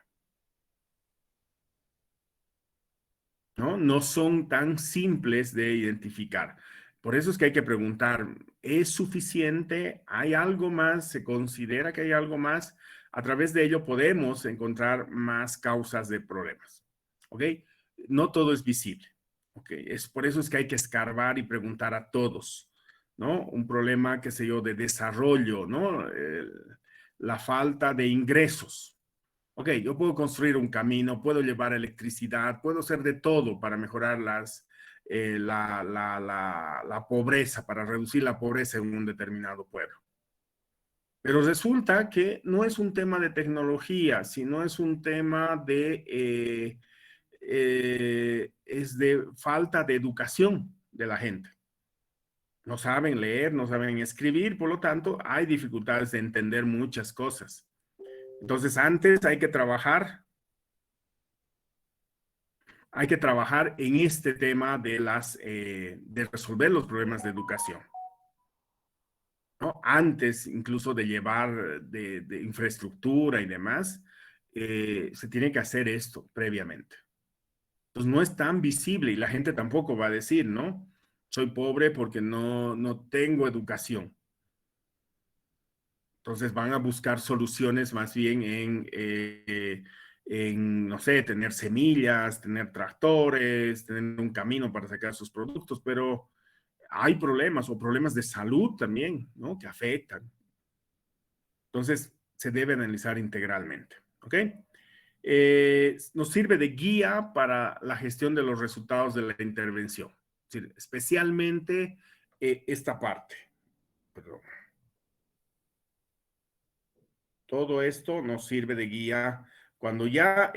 No son tan simples de identificar. Por eso es que hay que preguntar, ¿es suficiente? ¿Hay algo más? ¿Se considera que hay algo más? A través de ello podemos encontrar más causas de problemas. ¿Ok? No todo es visible. ¿Ok? Por eso es que hay que escarbar y preguntar a todos, ¿no? Un problema, qué sé yo, de desarrollo, ¿no? La falta de ingresos. Ok, yo puedo construir un camino, puedo llevar electricidad, puedo hacer de todo para mejorar la pobreza, para reducir la pobreza en un determinado pueblo. Pero resulta que no es un tema de tecnología, sino es un tema es de falta de educación de la gente. No saben leer, no saben escribir, por lo tanto, hay dificultades de entender muchas cosas. Entonces, antes hay que trabajar en este tema de resolver los problemas de educación, ¿no? Antes incluso de llevar de infraestructura y demás, se tiene que hacer esto previamente. Entonces no es tan visible y la gente tampoco va a decir, ¿no? Soy pobre porque no tengo educación. Entonces van a buscar soluciones más bien no sé, tener semillas, tener tractores, tener un camino para sacar sus productos, pero hay problemas o problemas de salud también, ¿no? Que afectan. Entonces se debe analizar integralmente, ¿ok? Nos sirve de guía para la gestión de los resultados de la intervención, es decir, especialmente esta parte. Perdón. Todo esto nos sirve de guía cuando ya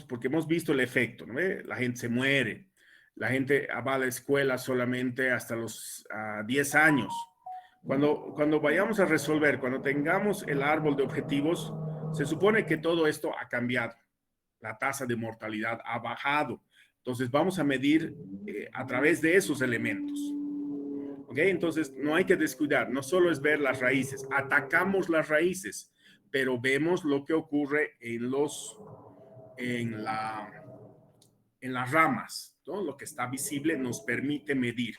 porque hemos visto el efecto, ¿no? La gente se muere, la gente va a la escuela solamente hasta los 10 años. Cuando vayamos a resolver, cuando tengamos el árbol de objetivos, se supone que todo esto ha cambiado. La tasa de mortalidad ha bajado. Entonces vamos a medir a través de esos elementos. ¿Ok? Entonces no hay que descuidar, no solo es ver las raíces, atacamos las raíces, pero vemos lo que ocurre en las ramas, ¿no? Lo que está visible nos permite medir,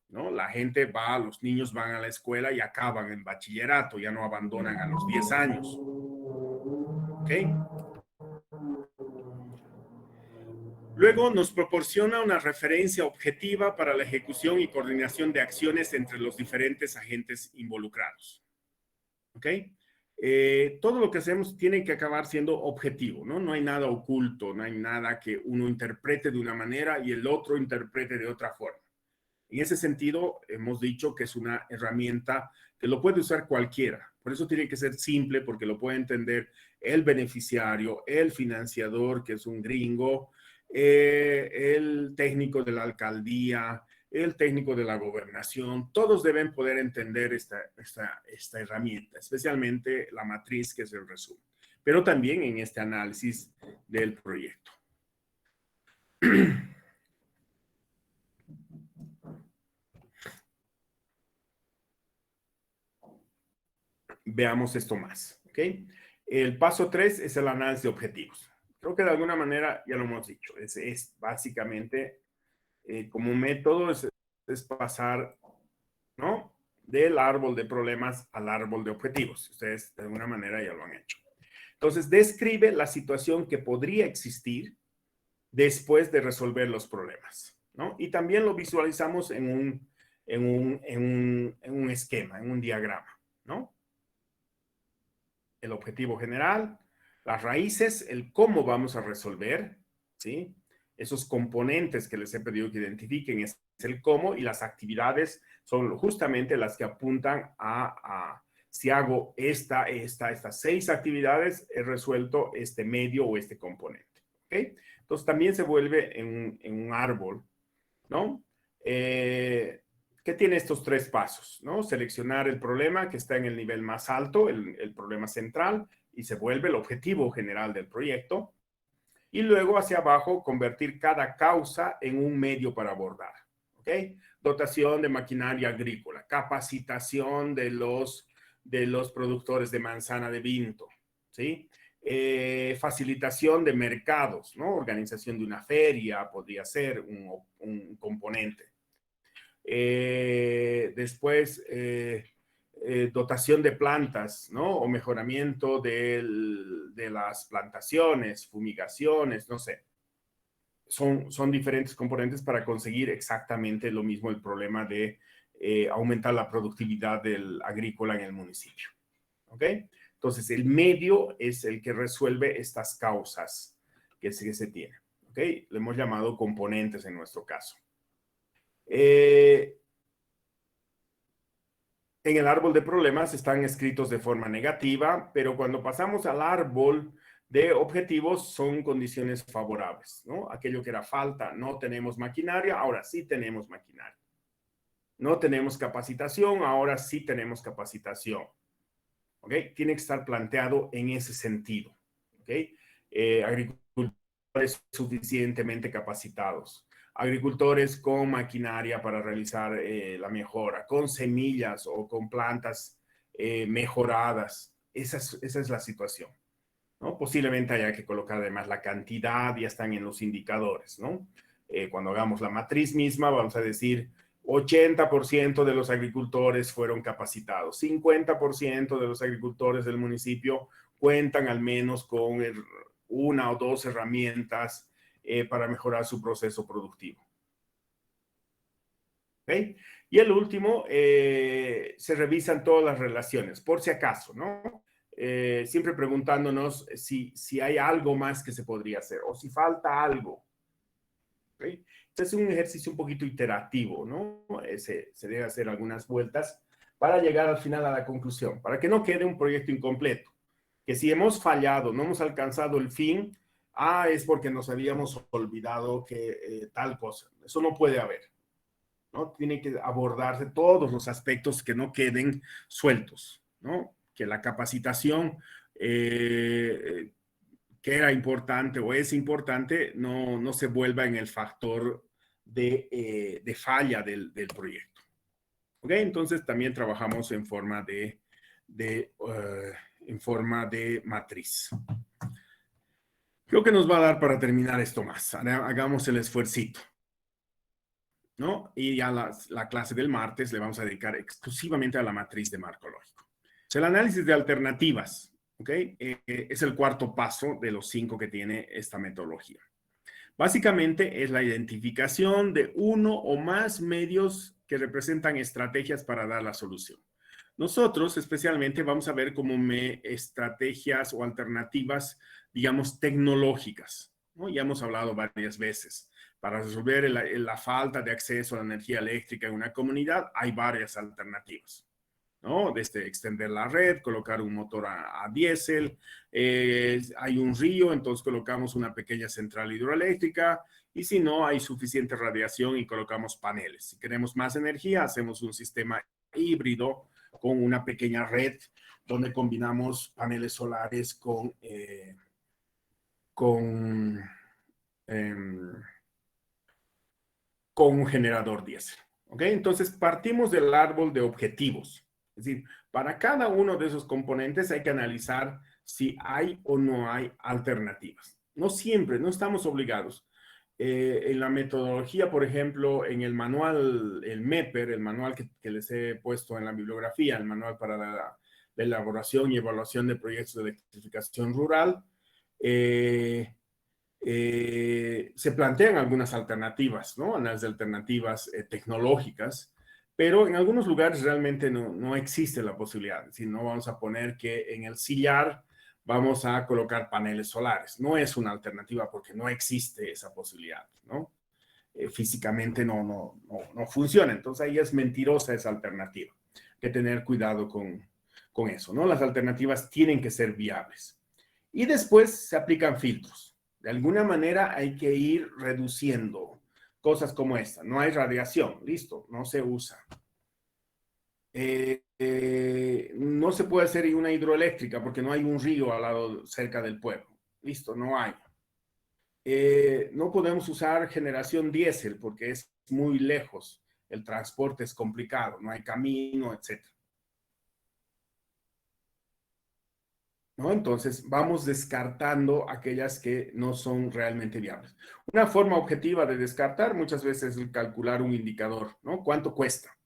¿no? La gente los niños van a la escuela y acaban en bachillerato, ya no abandonan a los 10 años. ¿Ok? Luego nos proporciona una referencia objetiva para la ejecución y coordinación de acciones entre los diferentes agentes involucrados. ¿Ok? Todo lo que hacemos tiene que acabar siendo objetivo, ¿no? No hay nada oculto, no hay nada que uno interprete de una manera y el otro interprete de otra forma. En ese sentido, hemos dicho que es una herramienta que lo puede usar cualquiera. Por eso tiene que ser simple, porque lo puede entender el beneficiario, el financiador, que es un gringo, el técnico de la alcaldía, el técnico de la gobernación. Todos deben poder entender esta herramienta, especialmente la matriz, que es el resumen, pero también en este análisis del proyecto. Veamos esto más, ¿ok? El paso 3 es el análisis de objetivos. Creo que de alguna manera ya lo hemos dicho. Es básicamente como un método, es pasar, ¿no? Del árbol de problemas al árbol de objetivos. Ustedes de alguna manera ya lo han hecho. Entonces, describe la situación que podría existir después de resolver los problemas. ¿no? Y también lo visualizamos en un esquema, en un diagrama, ¿no? El objetivo general, las raíces, el cómo vamos a resolver, ¿sí? Esos componentes que les he pedido que identifiquen es el cómo, y las actividades son justamente las que apuntan a si hago estas 6 actividades, he resuelto este medio o este componente, ¿ok? Entonces también se vuelve en un árbol, ¿no? ¿Qué tiene estos 3 pasos? ¿No? Seleccionar el problema que está en el nivel más alto, el problema central, y se vuelve el objetivo general del proyecto. Y luego hacia abajo, convertir cada causa en un medio para abordar. ¿Ok? Dotación de maquinaria agrícola, capacitación de los productores de manzana de Vinto, ¿sí? Facilitación de mercados, ¿no? Organización de una feria podría ser un componente. Después, dotación de plantas, ¿no? O mejoramiento de las plantaciones, fumigaciones, no sé. Son diferentes componentes para conseguir exactamente lo mismo, el problema de aumentar la productividad del agrícola en el municipio. ¿Ok? Entonces, el medio es el que resuelve estas causas que se tiene. ¿Ok? Le hemos llamado componentes en nuestro caso. En el árbol de problemas están escritos de forma negativa, pero cuando pasamos al árbol de objetivos son condiciones favorables, ¿no? Aquello que era falta, no tenemos maquinaria, ahora sí tenemos maquinaria. No tenemos capacitación, ahora sí tenemos capacitación. ¿Ok? Tiene que estar planteado en ese sentido. ¿Ok? Agricultores suficientemente capacitados, agricultores con maquinaria para realizar la mejora, con semillas o con plantas mejoradas. Esa es la situación, ¿no? Posiblemente haya que colocar además la cantidad, ya están en los indicadores, ¿no? Cuando hagamos la matriz misma, vamos a decir 80% de los agricultores fueron capacitados, 50% de los agricultores del municipio cuentan al menos con una o dos herramientas para mejorar su proceso productivo. ¿Okay? Y el último, se revisan todas las relaciones, por si acaso, ¿no? Siempre preguntándonos si hay algo más que se podría hacer o si falta algo. ¿Okay? Este es un ejercicio un poquito iterativo, ¿no? Se debe hacer algunas vueltas para llegar al final a la conclusión, para que no quede un proyecto incompleto. Que si hemos fallado, no hemos alcanzado el fin, es porque nos habíamos olvidado que tal cosa. Eso no puede haber, ¿no? Tiene que abordarse todos los aspectos que no queden sueltos, ¿no? Que la capacitación que era importante o es importante no se vuelva en el factor de falla del proyecto. ¿Ok? Entonces también trabajamos en forma en forma de matriz. Creo que nos va a dar para terminar esto más. Hagamos el esfuercito, ¿no? Y ya la clase del martes le vamos a dedicar exclusivamente a la matriz de marco lógico. El análisis de alternativas, ¿ok? Es el cuarto paso de los 5 que tiene esta metodología. Básicamente es la identificación de uno o más medios que representan estrategias para dar la solución. Nosotros especialmente vamos a ver como estrategias o alternativas, digamos, tecnológicas, ¿no? Ya hemos hablado varias veces. Para resolver la falta de acceso a la energía eléctrica en una comunidad, hay varias alternativas, ¿no? Desde extender la red, colocar un motor a diésel, hay un río, entonces colocamos una pequeña central hidroeléctrica, y si no hay suficiente radiación y colocamos paneles. Si queremos más energía, hacemos un sistema híbrido con una pequeña red donde combinamos paneles solares con, con un generador diésel. ¿Ok? Entonces partimos del árbol de objetivos. Es decir, para cada uno de esos componentes hay que analizar si hay o no hay alternativas. No siempre, no estamos obligados. En la metodología, por ejemplo, en el manual, el MEPER, el manual que les he puesto en la bibliografía, el manual para la elaboración y evaluación de proyectos de electrificación rural, Se plantean algunas alternativas, ¿no? Unas alternativas tecnológicas, pero en algunos lugares realmente no existe la posibilidad. Si no vamos a poner que en el sillar vamos a colocar paneles solares. No es una alternativa porque no existe esa posibilidad, ¿no? Físicamente no funciona. Entonces ahí es mentirosa esa alternativa. Hay que tener cuidado con eso, ¿no? Las alternativas tienen que ser viables. Y después se aplican filtros. De alguna manera hay que ir reduciendo cosas como esta. No hay radiación, listo, no se usa. No se puede hacer una hidroeléctrica porque no hay un río al lado cerca del pueblo. Listo, no hay. No podemos usar generación diésel porque es muy lejos. El transporte es complicado, no hay camino, etc. ¿No? Entonces, vamos descartando aquellas que no son realmente viables. Una forma objetiva de descartar muchas veces es calcular un indicador, ¿no? ¿Cuánto cuesta?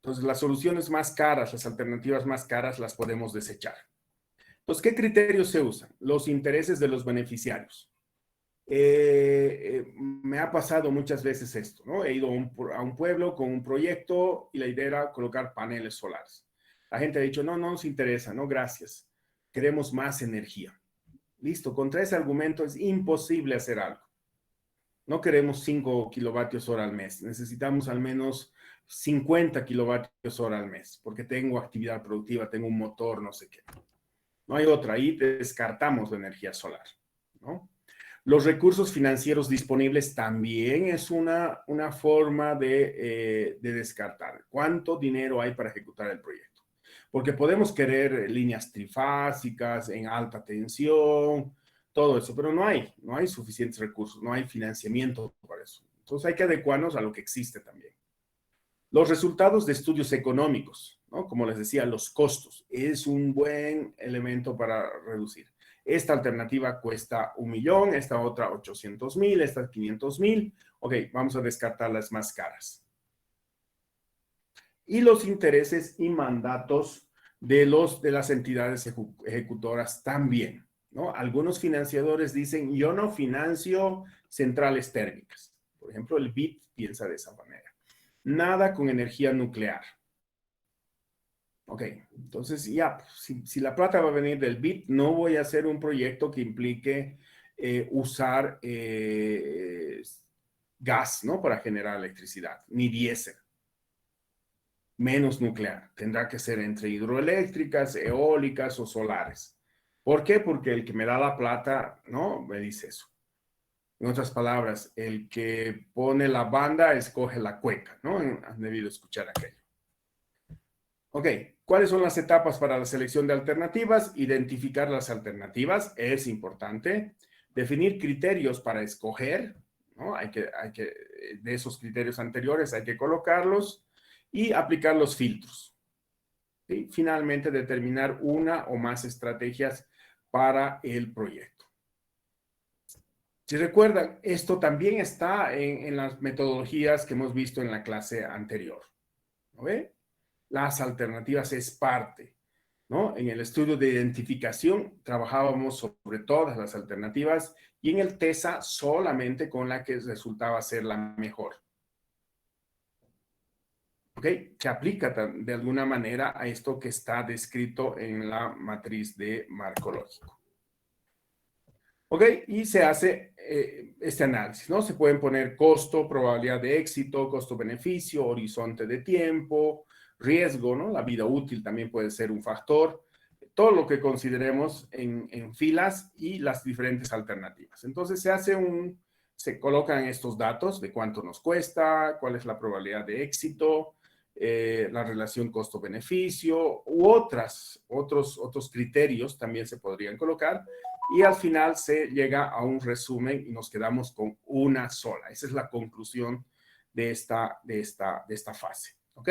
Entonces, las soluciones más caras, las alternativas más caras, las podemos desechar. Entonces, ¿qué criterios se usan? Los intereses de los beneficiarios. Me ha pasado muchas veces esto, ¿no? He ido a un pueblo con un proyecto y la idea era colocar paneles solares. La gente ha dicho, no nos interesa, no, gracias. Queremos más energía. Listo, contra ese argumento es imposible hacer algo. No queremos 5 kilovatios hora al mes, necesitamos al menos 50 kilovatios hora al mes, porque tengo actividad productiva, tengo un motor, no sé qué. No hay otra, ahí descartamos la energía solar, ¿no? Los recursos financieros disponibles también es una forma de descartar. ¿Cuánto dinero hay para ejecutar el proyecto? Porque podemos querer líneas trifásicas en alta tensión, todo eso, pero no hay suficientes recursos, no hay financiamiento para eso. Entonces hay que adecuarnos a lo que existe también. Los resultados de estudios económicos, ¿no? Como les decía, los costos es un buen elemento para reducir. Esta alternativa cuesta 1.000.000, esta otra 800.000, esta 500.000. Ok, vamos a descartar las más caras. Y los intereses y mandatos de las entidades ejecutoras también, ¿no? Algunos financiadores dicen, yo no financio centrales térmicas. Por ejemplo, el BID piensa de esa manera. Nada con energía nuclear. Ok, entonces ya, si la plata va a venir del BID, no voy a hacer un proyecto que implique usar gas, ¿no? Para generar electricidad, ni diésel, menos nuclear. Tendrá que ser entre hidroeléctricas, eólicas o solares. ¿Por qué? Porque el que me da la plata, ¿no? Me dice eso. En otras palabras, el que pone la banda escoge la cueca, ¿no? Han debido escuchar aquello. Ok, ¿cuáles son las etapas para la selección de alternativas? Identificar las alternativas es importante. Definir criterios para escoger, ¿no? De esos criterios anteriores hay que colocarlos y aplicar los filtros. ¿Sí? Finalmente, determinar una o más estrategias para el proyecto. Si recuerdan, esto también está en las metodologías que hemos visto en la clase anterior. ¿No ve? Las alternativas es parte, ¿no? En el estudio de identificación trabajábamos sobre todas las alternativas y en el TESA solamente con la que resultaba ser la mejor. ¿Ok? Se aplica de alguna manera a esto que está descrito en la matriz de marco lógico. ¿Ok? Y se hace este análisis, ¿no? Se pueden poner costo, probabilidad de éxito, costo-beneficio, horizonte de tiempo, riesgo, ¿no? La vida útil también puede ser un factor. Todo lo que consideremos en filas y las diferentes alternativas. Entonces se colocan estos datos de cuánto nos cuesta, cuál es la probabilidad de éxito, la relación costo-beneficio u otros criterios también se podrían colocar y al final se llega a un resumen y nos quedamos con una sola. Esa es la conclusión de esta fase. ¿Ok?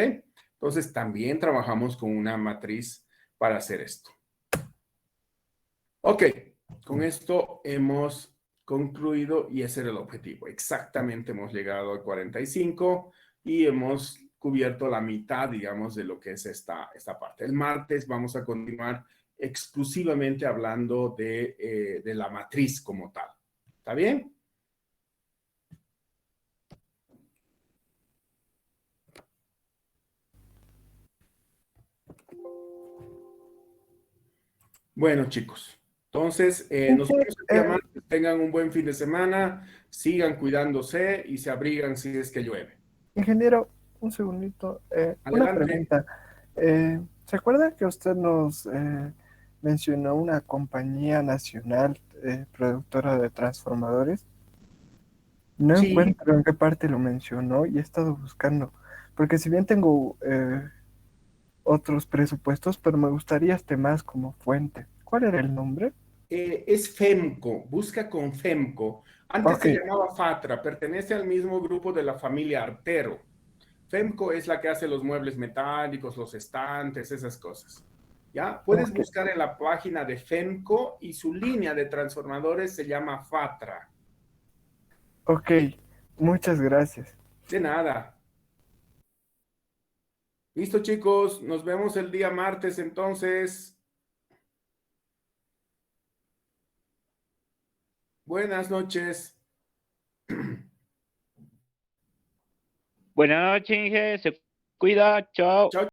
Entonces también trabajamos con una matriz para hacer esto. Ok, con esto hemos concluido y ese era el objetivo. Exactamente hemos llegado a 45 y hemos cubierto la mitad, digamos, de lo que es esta parte. El martes vamos a continuar exclusivamente hablando de la matriz como tal. ¿Está bien? Bueno, chicos, entonces nos Inge, vemos el día martes. Tengan un buen fin de semana, sigan cuidándose y se abrigan si es que llueve. ingeniero, un segundito. Una Adelante. pregunta. ¿Se acuerda que usted nos mencionó una compañía nacional productora de transformadores? No Sí, encuentro en qué parte lo mencionó y he estado buscando, porque si bien tengo otros presupuestos, pero me gustaría este más como fuente. ¿Cuál era el nombre? es FEMCO, busca con FEMCO. Antes Ok, se llamaba FATRA, pertenece al mismo grupo de la familia Artero. FEMCO es la que hace los muebles metálicos, los estantes, esas cosas. ¿Ya? Puedes ok, buscar en la página de FEMCO y su línea de transformadores se llama FATRA. ok. Muchas gracias. De nada. Listo, chicos, nos vemos el día martes entonces. Buenas noches. Buenas noches, Inge. Se cuida. Chao. Chao.